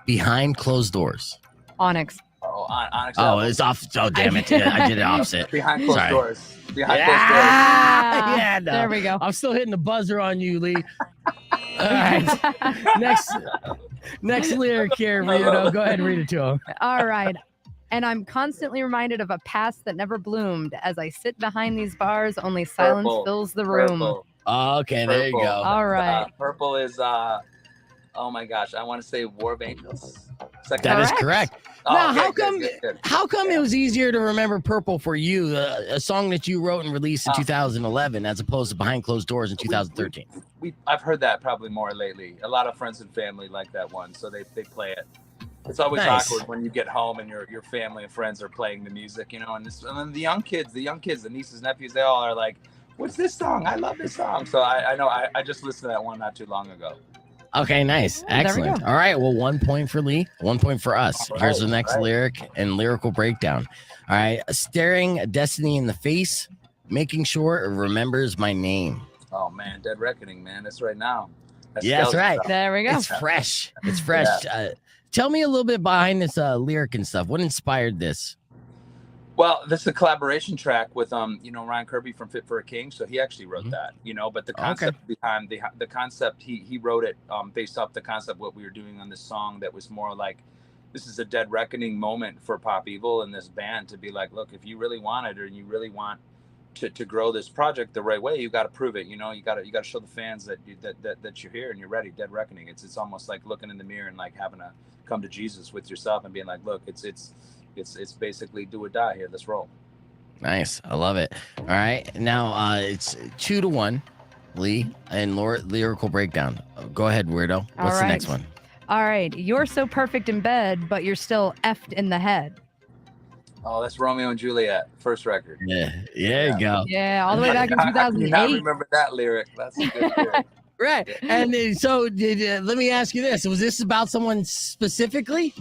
Behind Closed Doors. Onyx. Oh, Onyx. Oh, it's off. Oh, damn it. Yeah, I did it opposite. Behind Closed Doors. Behind Closed Doors. Yeah, no. There we go. I'm still hitting the buzzer on you, Leigh. All right. Next lyric here, Rito. Go ahead and read it to him. All right. And I'm constantly reminded of a past that never bloomed. As I sit behind these bars, only silence fills the room. Purple. Oh, okay, there you go. All right. Purple is, oh my gosh, I want to say War of Angels. That is correct. Now, good. How come it was easier to remember Purple for you, a song that you wrote and released in 2011, as opposed to Behind Closed Doors in 2013? I've heard that probably more lately. A lot of friends and family like that one, so they play it. It's always awkward when you get home and your family and friends are playing the music, and then the young kids, the nieces, nephews, they all are like, what's this song? I love this song. So I know I just listened to that one not too long ago. Okay, nice. Excellent. All right. Well, 1 point for Leigh, 1 point for us. Right, here's the next lyric and lyrical breakdown. All right. Staring destiny in the face, making sure it remembers my name. Oh, man. Dead Reckoning, man. That's right now. That's right. Stuff. There we go. It's fresh. It's fresh. Yeah. Tell me a little bit behind this lyric and stuff. What inspired this? Well, this is a collaboration track with Ryan Kirby from Fit for a King, so he actually wrote that, but the concept behind the concept he wrote it based off the concept what we were doing on this song that was more like this is a dead reckoning moment for Pop Evil and this band to be like, look, if you really want it or you really want to grow this project the right way, you got to prove it. You know, you got to show the fans that you're here and you're ready. Dead reckoning. It's almost like looking in the mirror and like having to come to Jesus with yourself and being like, look, it's basically do or die here. Let's roll. Nice. I love it. All right. Now it's 2-1, Leigh and lyrical breakdown. Go ahead, weirdo. What's the next one? All right. You're so perfect in bed, but you're still effed in the head. Oh, that's Romeo and Juliet, first record. Yeah. There you go. Yeah. All the way back in 2008. I remember that lyric. That's a good lyric. Right. And so let me ask you this. Was this about someone specifically?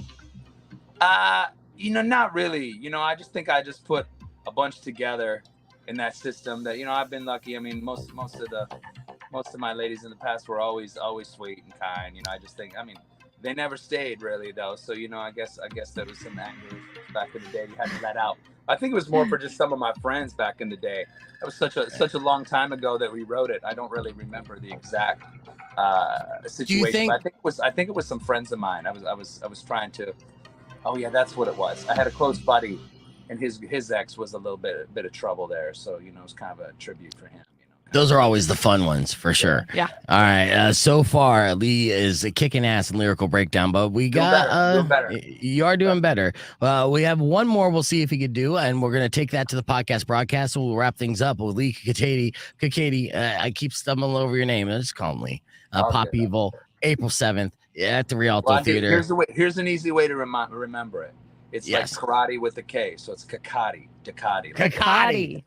You know, not really. You know, I just think I just put a bunch together in that system that, you know, I've been lucky. I mean, most of my ladies in the past were always sweet and kind. You know, I just think, I mean, they never stayed really though. So, you know, I guess there was some anger back in the day you had to let out. I think it was more for just some of my friends back in the day. It was such a long time ago that we wrote it. I don't really remember the exact situation. But I think it was some friends of mine. I was trying to. Oh yeah, that's what it was. I had a close buddy, and his ex was a little bit of trouble there. So, you know, it was kind of a tribute for him. Those are always the fun ones for sure. Yeah. All right. So far, Leigh is kicking ass in lyrical breakdown, but we got doing better. You are doing better. We have one more. We'll see if he could do, and we're gonna take that to the podcast broadcast. And we'll wrap things up with Leigh Kakaty. I keep stumbling over your name. Let's call him Leigh. Pop Evil, April 7th at the Rialto Theater. Here's an easy way to remember it. It's like karate with a K, so it's Kakaty. Kakaty.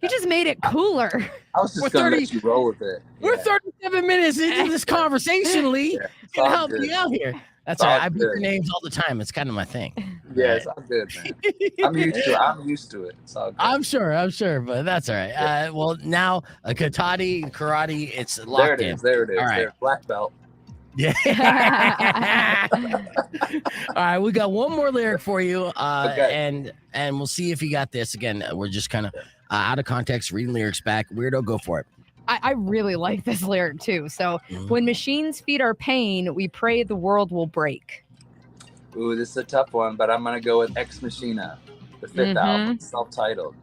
You just made it cooler. I was just gonna let you roll with it. We're 37 minutes into this conversation, Leigh. Can help you out here. That's all right. I beat your names all the time. It's kind of my thing. Yeah, it's all good, man. I'm used to it. It's all good. I'm sure, but that's all right. Well, now karate, it's locked in. There it is. All right. Black belt. Yeah. All right, we got one more lyric for you, okay. and we'll see if you got this. Again, we're just kind of out of context, reading lyrics back. Weirdo, go for it. I really like this lyric too. So, when machines feed our pain, we pray the world will break. Ooh, this is a tough one, but I'm gonna go with Ex Machina, the 5th album, self-titled.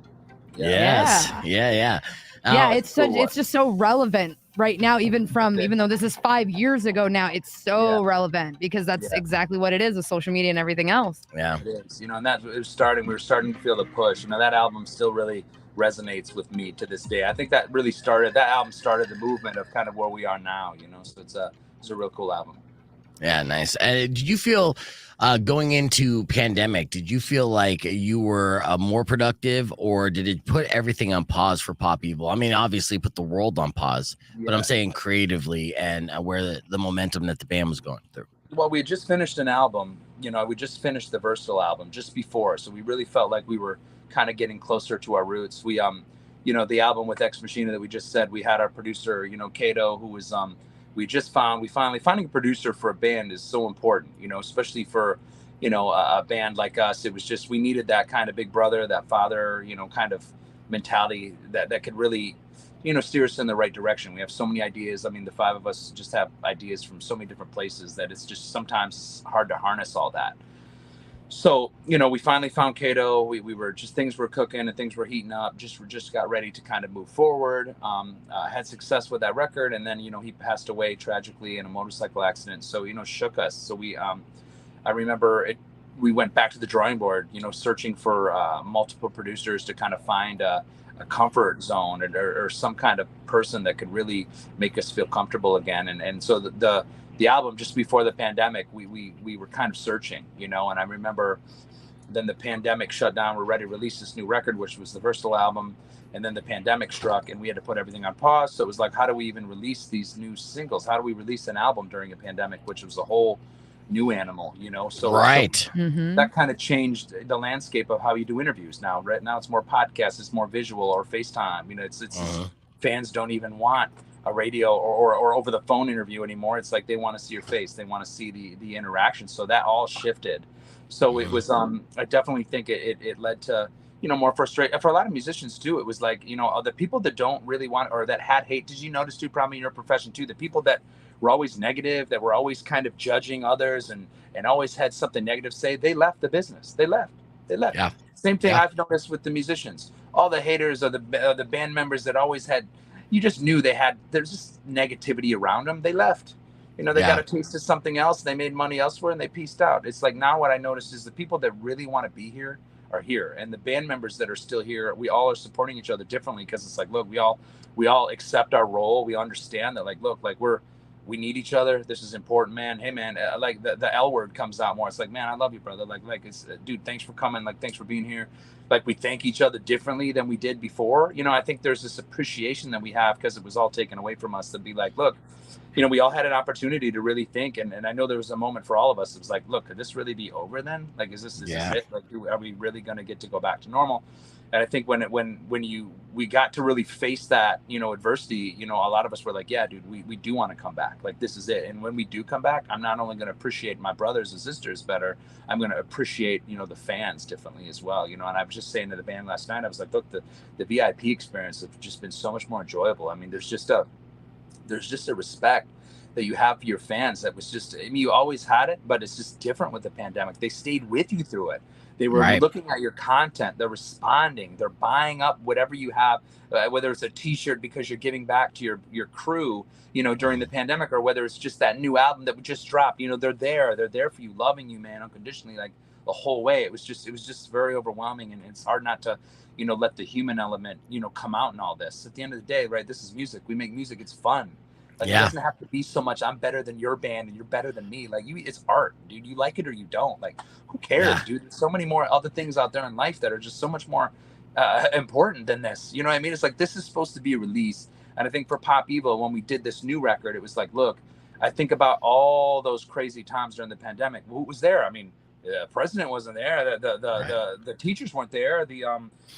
Yeah. Yeah. It's just so relevant right now, even though this is 5 years ago now, it's so relevant because that's exactly what it is with social media and everything else. Yeah, it is. You know, and we were starting to feel the push. You know, that album still really resonates with me to this day. I think that album started the movement of kind of where we are now, you know, so it's a real cool album. Yeah, nice. Did you feel going into pandemic, did you feel like you were more productive, or did it put everything on pause for Pop Evil? I mean, obviously put the world on pause, but I'm saying creatively and where the momentum that the band was going through. Well, we had just finished an album, you know, we just finished the Versatile album just before. So we really felt like we were kind of getting closer to our roots. We, you know, the album with Ex Machina that we just said, we had our producer, you know, Kato, who was, finding a producer for a band is so important, you know, especially for, you know, a band like us. It was just, we needed that kind of big brother, that father, you know, kind of mentality that could really, you know, steer us in the right direction. We have so many ideas. I mean, the 5 of us just have ideas from so many different places that it's just sometimes hard to harness all that. So, you know, we finally found Kato. We were just, things were cooking and things were heating up. We just got ready to kind of move forward. Had success with that record, and then, you know, he passed away tragically in a motorcycle accident. So, you know, shook us. So I remember we went back to the drawing board, you know, searching for multiple producers to kind of find a comfort zone or some kind of person that could really make us feel comfortable again. And so the album just before the pandemic, we were kind of searching, you know, and I remember then the pandemic shut down. We're ready to release this new record, which was the Versatile album. And then the pandemic struck and we had to put everything on pause. So it was like, how do we even release these new singles? How do we release an album during a pandemic, which was a whole new animal, you know? So, that kind of changed the landscape of how you do interviews now. Right now it's more podcasts, it's more visual, or FaceTime. You know, it's fans don't even want a radio or over the phone interview anymore. It's like they want to see your face, they want to see the interaction. So that all shifted. So it was I definitely think it led to, you know, more frustration for a lot of musicians too. It was like, you know, the people that don't really want, or that had hate. Did you notice too, probably in your profession too, the people that were always negative, that were always kind of judging others and always had something negative to say, they left the business. They left. Yeah. Same thing I've noticed with the musicians. all the haters or the band members that always had, you just knew there's just negativity around them. They left. You know, they got a taste of something else. They made money elsewhere and they pieced out. It's like now what I noticed is the people that really want to be here are here, and the band members that are still here, we all are supporting each other differently, because it's like, look, we all accept our role. We understand that, like, look, like we need each other. This is important, man. Hey, man, like the L word comes out more. It's like, man, I love you, brother. Like it's, dude, thanks for coming. Like, thanks for being here. Like, we thank each other differently than we did before. You know, I think there's this appreciation that we have because it was all taken away from us, to be like, look, you know, we all had an opportunity to really think. And I know there was a moment for all of us. It was like, look, could this really be over then? Like, is this it? Like, are we really going to get to go back to normal? And I think when we got to really face that, you know, adversity, you know, a lot of us were like, yeah, dude, we do want to come back. Like, this is it. And when we do come back, I'm not only going to appreciate my brothers and sisters better, I'm going to appreciate, you know, the fans differently as well. You know, and I was just saying to the band last night, I was like, look, the VIP experience has just been so much more enjoyable. I mean, there's just a respect that you have for your fans that was just, I mean, you always had it, but it's just different with the pandemic. They stayed with you through it. They were looking at your content. They're responding. They're buying up whatever you have, whether it's a T-shirt because you're giving back to your crew, you know, during the pandemic, or whether it's just that new album that we just dropped. You know, they're there for you, loving you, man, unconditionally, like the whole way. It was just very overwhelming, and it's hard not to, you know, let the human element, you know, come out in all this. At the end of the day, right? This is music. We make music. It's fun. Like, it doesn't have to be so much I'm better than your band and you're better than me. Like, it's art, dude. You like it or you don't. Like, who cares, dude? There's so many more other things out there in life that are just so much more important than this. You know what I mean? It's like, this is supposed to be a release. And I think for Pop Evil, when we did this new record, it was like, look, I think about all those crazy times during the pandemic. Who was there? I mean, the president wasn't there. The teachers weren't there. The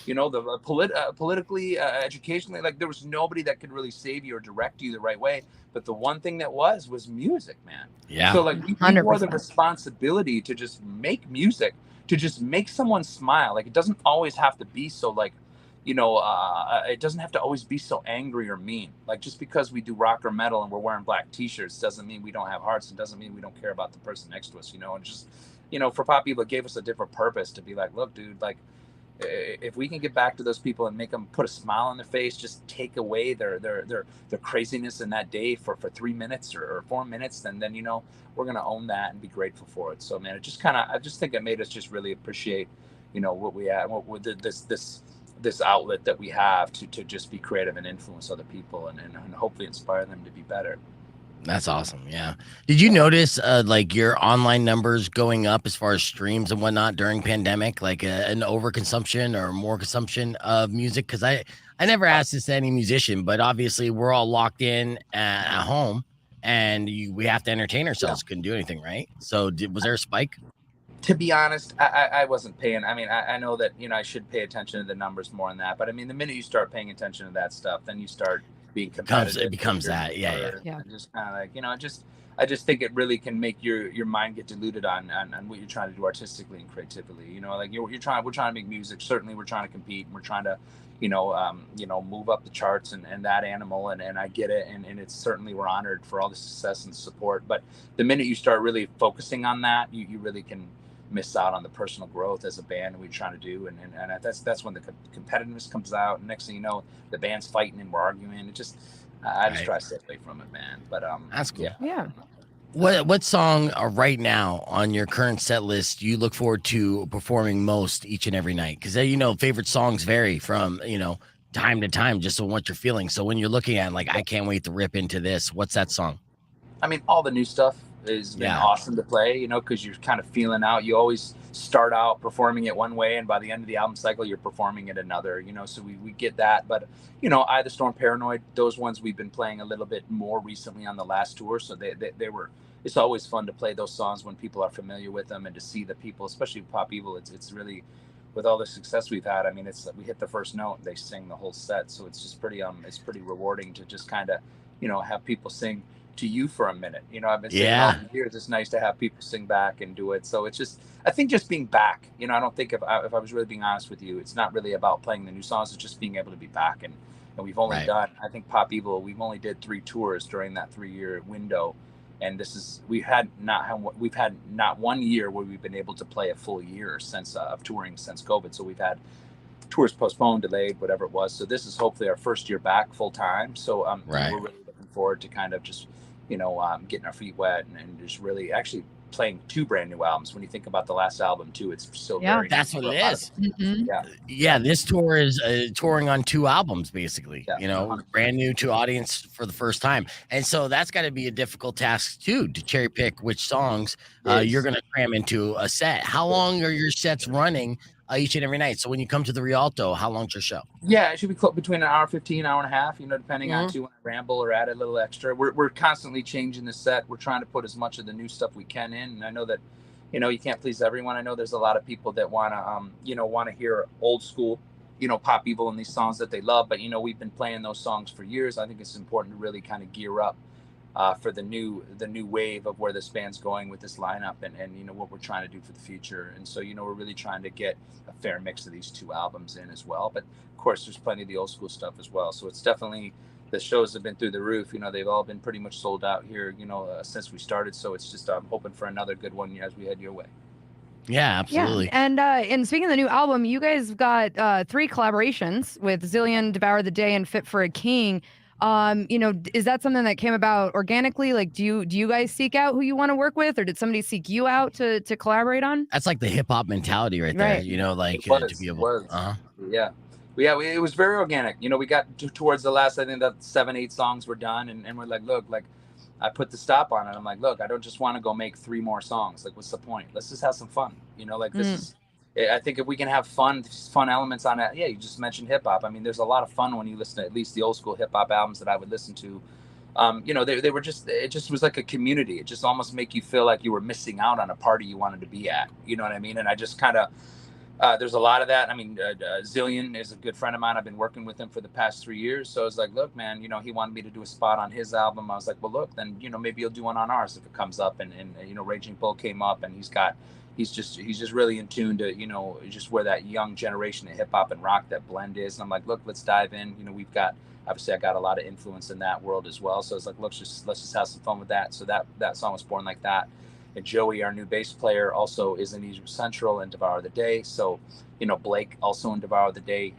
you know, the politically, educationally, like, there was nobody that could really save you or direct you the right way. But the one thing that was music, man. Yeah. So, like, we wore the responsibility to just make music, to just make someone smile. Like, it doesn't always have to be so, like, you know, it doesn't have to always be so angry or mean. Like, just because we do rock or metal and we're wearing black T-shirts doesn't mean we don't have hearts. It doesn't mean we don't care about the person next to us, you know. And just, you know, for Pop Evil, it gave us a different purpose to be like, look, dude, like, if we can get back to those people and make them put a smile on their face, just take away their craziness in that day for 3 minutes or 4 minutes, then, you know, we're going to own that and be grateful for it. So, man, it just I just think it made us just really appreciate, you know, what we have, this outlet that we have to just be creative and influence other people and hopefully inspire them to be better. That's awesome. Yeah. Did you notice like your online numbers going up as far as streams and whatnot during pandemic, like an overconsumption or more consumption of music? Because I never asked this to any musician, but obviously we're all locked in at home and we have to entertain ourselves. Couldn't do anything, right? So was there a spike? To be honest, I wasn't paying. I mean, I know that, you know, I should pay attention to the numbers more than that. But I mean, the minute you start paying attention to that stuff, then you start being competitive. It becomes that. Yeah. Just kind of like, you know, I just think it really can make your mind get diluted on what you're trying to do artistically and creatively. You know, like we're trying to make music. Certainly, we're trying to compete and we're trying to, you know, move up the charts and that animal. And I get it. And it's certainly, we're honored for all the success and support. But the minute you start really focusing on that, you really can miss out on the personal growth as a band and we're trying to do, and that's when the competitiveness comes out, and next thing you know, the band's fighting and we're arguing. It just I just try to stay away from it, man. But that's cool. Yeah. What song right now on your current set list you look forward to performing most each and every night? Because you know, favorite songs vary from, you know, time to time, just on what you're feeling. So when you're looking at like, I can't wait to rip into this, what's that song? I mean, all the new stuff has been awesome to play, you know, because you're kind of feeling out. You always start out performing it one way, and by the end of the album cycle, you're performing it another, you know, so we get that. But, you know, Eye of the Storm, Paranoid, those ones we've been playing a little bit more recently on the last tour. So they were, it's always fun to play those songs when people are familiar with them and to see the people, especially Pop Evil. It's really, with all the success we've had, I mean, we hit the first note and they sing the whole set. So it's just pretty, it's pretty rewarding to just kind of, you know, have people sing to you for a minute. You know, I've been saying all the years, it's nice to have people sing back and do it. So it's just, I think just being back, you know, I don't think if I was really being honest with you, it's not really about playing the new songs. It's just being able to be back. And we've only done, I think Pop Evil, we've only did 3 tours during that 3-year window. And this is, we've had not 1 year where we've been able to play a full year since of touring since COVID. So we've had tours postponed, delayed, whatever it was. So this is hopefully our first year back full time. So Right. we're really looking forward to kind of just, getting our feet wet and just really actually playing 2 brand new albums. When you think about the last album too, it's still Yeah. very That's what new it for a lot is. of people. Yeah, this tour is touring on 2 albums, basically. Yeah, You know, 100%. brand new to audience for the first time, and so that's got to be a difficult task too, to cherry pick which songs you're going to cram into a set. How long are your sets running each and every night? So when you come to the Rialto, how long's your show? Yeah, it should be between an hour 15, hour and a half, depending on Mhm. too, when I ramble or add a little extra. We're constantly changing the set. We're trying to put as much of the new stuff we can in. And I know that, you can't please everyone. I know there's a lot of people that want to hear old school, Pop Evil and these songs that they love. But, we've been playing those songs for years. I think it's important to really kind of gear up for the new wave of where this band's going with this lineup and what we're trying to do for the future. And so, we're really trying to get a fair mix of these 2 albums in as well. But of course, there's plenty of the old school stuff as well. So it's definitely, the shows have been through the roof. They've all been pretty much sold out here, since we started. So it's just, I'm hoping for another good one as we head your way. Yeah, absolutely. Yeah. And speaking of the new album, you guys got 3 collaborations with Zillion, Devour the Day, and Fit for a King. Is that something that came about organically? Like, do you guys seek out who you want to work with, or did somebody seek you out to collaborate on? That's like the hip hop mentality right there. Right. To be able. Yeah. It was very organic. We got towards the last, I think that 7, 8 songs were done, and we're like, look, like, I put the stop on it. I'm like, look, I don't just want to go make 3 more songs. Like, what's the point? Let's just have some fun. This is. I think if we can have fun elements on it. Yeah, you just mentioned hip hop. I mean, there's a lot of fun when you listen to at least the old school hip hop albums that I would listen to. They were just, it just was like a community. It just almost make you feel like you were missing out on a party you wanted to be at. You know what I mean? And I just kind of. There's a lot of that. I mean, Zillion is a good friend of mine. I've been working with him for the past 3 years. So I was like, look, man, he wanted me to do a spot on his album. I was like, well, look, then, maybe you'll do one on ours if it comes up. And Raging Bull came up, and he's just really in tune to, just where that young generation of hip hop and rock, that blend is. And I'm like, look, let's dive in. We've got, obviously I got a lot of influence in that world as well. So it's like, let's just have some fun with that. So that song was born like that. And Joey, our new bass player, also is in Egypt Central and Devour the Day. So, Blake also in Devour the Day,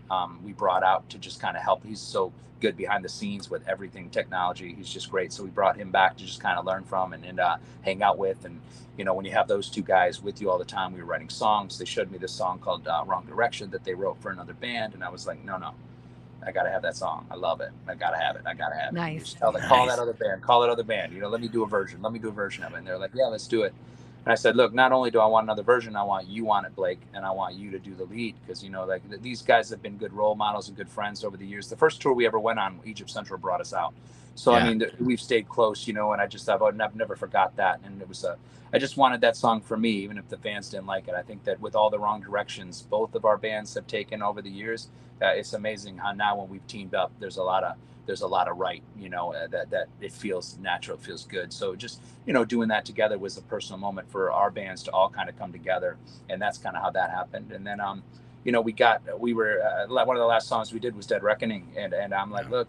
we brought out to just kind of help. He's so good behind the scenes with everything technology. He's just great. So we brought him back to just kind of learn from and hang out with. And, when you have those 2 guys with you all the time, we were writing songs. They showed me this song called Wrong Direction that they wrote for another band. And I was like, no, I got to have that song. I love it. I got to have it. Nice. Call that other band. Let me do a version of it. And they're like, yeah, let's do it. And I said, look, not only do I want another version, I want you on it, Blake, and I want you to do the lead. Because, these guys have been good role models and good friends over the years. The first tour we ever went on, Egypt Central brought us out. So, I mean, we've stayed close, and I've never forgot that. And it was I just wanted that song for me, even if the fans didn't like it. I think that with all the wrong directions both of our bands have taken over the years, it's amazing how now when we've teamed up, there's a lot of right, that it feels natural, it feels good. So just, doing that together was a personal moment for our bands to all kind of come together. And that's kind of how that happened. And then, one of the last songs we did was Dead Reckoning. And I'm like, look,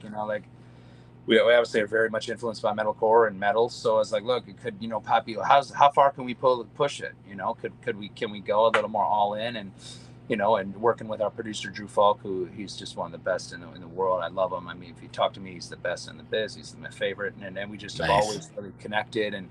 we obviously are very much influenced by metalcore and metal. So I was like, look, it could, Pop Evil, how far can we push it? Can we go a little more all in? And, and working with our producer, Drew Falk, who he's just one of the best in the world. I love him. I mean, if you talk to me, he's the best in the biz. He's my favorite. And we just have always really connected. And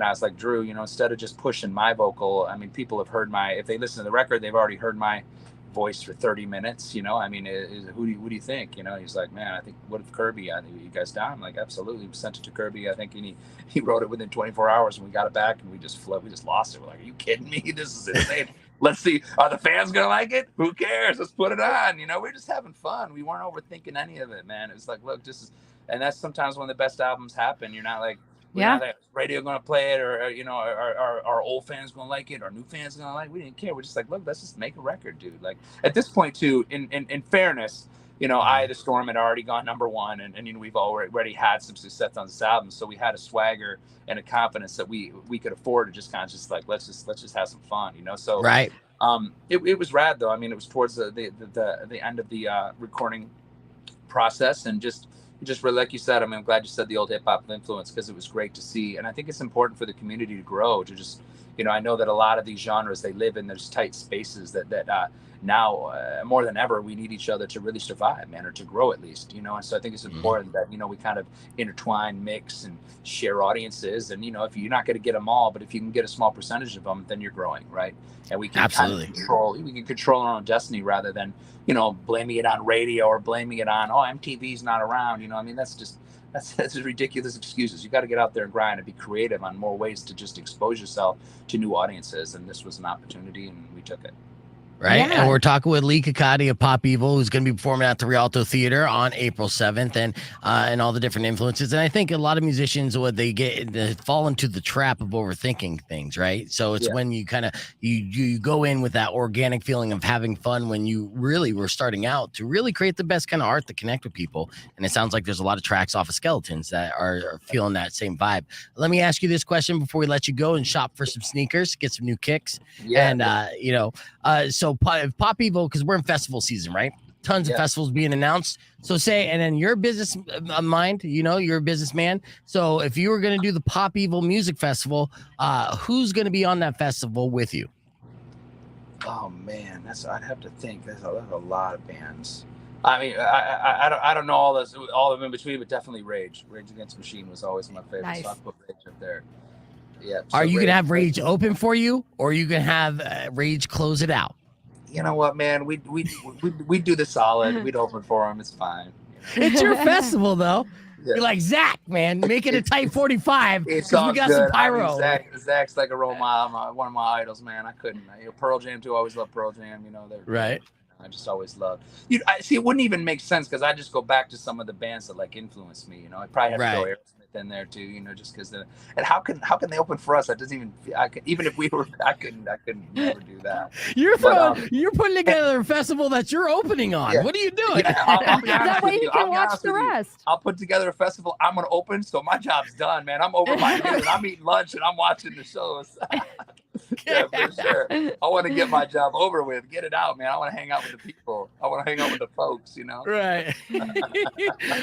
I was like, Drew, instead of just pushing my vocal, I mean, people have heard if they listen to the record, they've already heard my voice for 30 minutes. I mean, what do you think? He's like, man, I think, what if Kirby, are you guys down? I'm like, absolutely. We sent it to Kirby. I think he wrote it within 24 hours, and we got it back, and we just lost it. We're like, are you kidding me? This is insane. Let's see. Are the fans going to like it? Who cares? Let's put it on. We're just having fun. We weren't overthinking any of it, man. It was like, look, and that's sometimes when the best albums happen. You're not like, not like, radio going to play it, or our old fans going to like it, or new fans going to like it. We didn't care. We're just like, look, let's just make a record, dude. Like, at this point, too, in fairness, Eye of the Storm had already gone #1, and we've already had some success on this album, so we had a swagger and a confidence that we could afford to just kind of just like, let's just have some fun, So right. It was rad though. I mean, it was towards the end of the recording process, and just really, like you said, I mean, I'm glad you said the old hip hop influence, because it was great to see. And I think it's important for the community to grow, to just, you know, I know that a lot of these genres, they live in those tight spaces that now more than ever, we need each other to really survive, man, or to grow at least, you know. And so I think it's important that, you know, we kind of intertwine, mix, and share audiences. And, you know, if you're not going to get them all, but if you can get a small percentage of them, then you're growing, right? And we can kind of control our own destiny rather than, you know, blaming it on radio or blaming it on, oh, MTV's not around. You know, I mean, that's ridiculous excuses. You got to get out there and grind and be creative on more ways to just expose yourself to new audiences. And this was an opportunity, and we took it. Right. Yeah. And we're talking with Leigh Kakaty of Pop Evil, who's going to be performing at the Rialto Theater on April 7th, and all the different influences. And I think a lot of musicians, what they fall into the trap of overthinking things, right? So it's when you kind of you go in with that organic feeling of having fun when you really were starting out to really create the best kind of art to connect with people. And it sounds like there's a lot of tracks off of Skeletons that are feeling that same vibe. Let me ask you this question before we let you go and shop for some sneakers, get some new kicks. Yeah. And you know, so Pop Evil, because we're in festival season, right? Tons of festivals being announced. So say, and then your business mind, you know, you're a businessman. So if you were going to do the Pop Evil Music Festival, who's going to be on that festival with you? Oh man, I'd have to think. There's a lot of bands. I mean, I don't know all of them in between, but definitely Rage Against the Machine was always my favorite. Nice. So I put Rage up there. Yeah. Are you gonna have Rage open for you, or are you gonna have Rage close it out? You know what, man? We do the solid. We'd open for them. It's fine. You know? It's your festival, though. Yeah. You're like, Zach, man, make it a tight 45. It's all we got good. some pyro. I mean, Zach's like a role model, one of my idols, man. I couldn't. You know, Pearl Jam too. I always loved Pearl Jam. You know, right. I just always loved. I see. It wouldn't even make sense because I just go back to some of the bands that like influenced me. You know, I probably have to go Aerosmith in there too. You know, just because and how can they open for us? That doesn't even. Even if we were, I couldn't never do that. You're putting together a festival that you're opening on. Yeah. What are you doing? Yeah, I'll be that way you can watch the rest. I'll put together a festival. I'm gonna open, so my job's done, man. I'm over my head. I'm eating lunch and I'm watching the shows. Yeah, for sure. I want to get my job over with. Get it out, man. I want to hang out with the people. I want to hang out with the folks, you know? Right.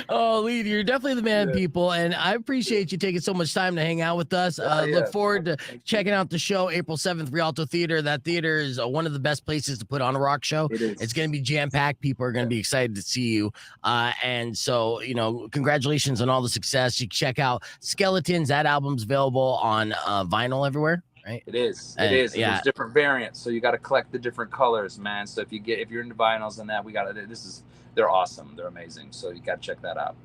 Oh, Leigh, you're definitely the man, people. And I appreciate you taking so much time to hang out with us. Look forward to checking out the show April 7th, Rialto Theater. That theater is one of the best places to put on a rock show. It's going to be jam-packed. People are going to be excited to see you. And so, you know, congratulations on all the success. You can check out Skeletons. That album's available on vinyl everywhere. Right. It is. Yeah. There's different variants, so you got to collect the different colors, man. So if you're into vinyls and that, they're awesome. They're amazing. So you got to check that out.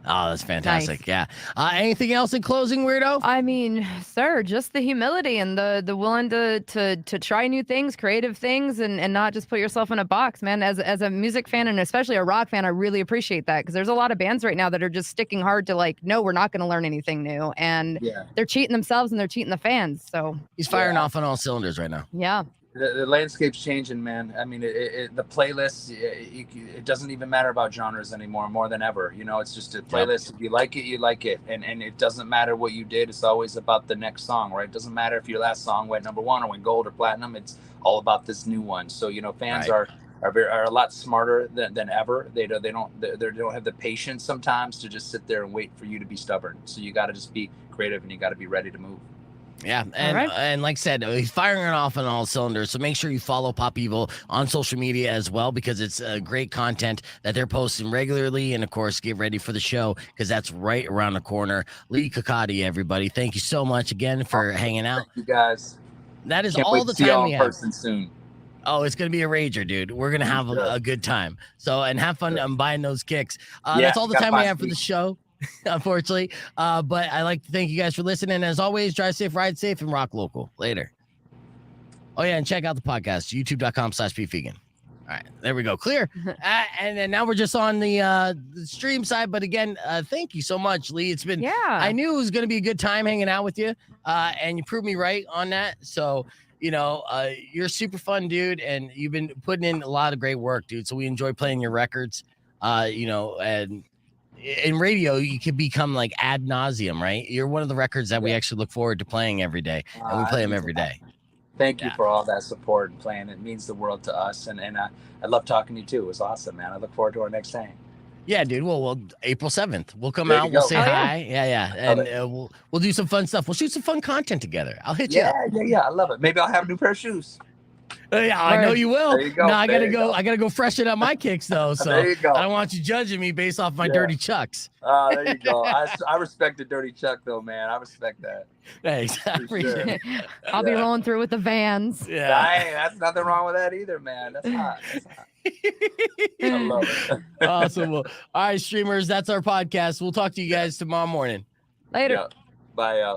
Oh, that's fantastic. Nice. Yeah. Anything else in closing, weirdo? I mean, sir, just the humility and the willing to try new things, creative things, and not just put yourself in a box, man. As a music fan and especially a rock fan, I really appreciate that because there's a lot of bands right now that are just sticking hard to like, no, we're not going to learn anything new, and they're cheating themselves and they're cheating the fans. So he's firing off on all cylinders right now. Yeah. The landscape's changing, man. I mean, the playlists, it doesn't even matter about genres anymore, more than ever. You know, it's just a playlist. If you like it, you like it. And it doesn't matter what you did. It's always about the next song, right? It doesn't matter if your last song went #1 or went gold or platinum. It's all about this new one. So, you know, fans are a lot smarter than ever. They don't have the patience sometimes to just sit there and wait for you to be stubborn. So you got to just be creative and you got to be ready to move. Yeah, and like I said, he's firing it off on all cylinders. So make sure you follow Pop Evil on social media as well because it's great content that they're posting regularly. And of course, get ready for the show because that's right around the corner. Leigh Kakaty, everybody, thank you so much again for hanging out. Thank you guys. That is Can't all wait the to see time y'all we in have. person soon. Oh, it's gonna be a rager, dude. We're gonna have a good time. So and have fun buying those kicks. That's all the time we have for the show. Unfortunately, but I like to thank you guys for listening. As always, drive safe, ride safe, and rock local. Later. Oh yeah, and check out the podcast, youtube.com/beefvegan. All right, there we go, clear. And then now we're just on the stream side. But again, thank you so much, Leigh. It's been I knew it was going to be a good time hanging out with you, and you proved me right on that. So you know, you're a super fun dude, and you've been putting in a lot of great work, dude. So we enjoy playing your records. You know, and in radio, you could become like ad nauseum, right? You're one of the records that we actually look forward to playing every day, and we play them every day. Thank you for all that support and playing. It means the world to us, and I love talking to you too. It was awesome, man. I look forward to our next thing. Yeah, dude. Well, April 7th. We'll come There out. you We'll go. say Oh, yeah. hi. Yeah. And we'll do some fun stuff. We'll shoot some fun content together. I'll hit you up. Yeah. I love it. Maybe I'll have a new pair of shoes. Yeah, I know Word. you will. There you go. No, I There gotta you go. go. I gotta go freshen up my kicks though. So There you go. I don't want you judging me based off my Yeah. dirty chucks. There you go. I respect the dirty Chuck though, man. I respect that. Thanks. I For appreciate sure. it. I'll be Yeah. rolling through with the Vans. Yeah. Hey, that's nothing wrong with that either, man. That's hot. I love it. Awesome. Well, all right, streamers, that's our podcast. We'll talk to you guys tomorrow morning. Later. Yeah. Bye, y'all.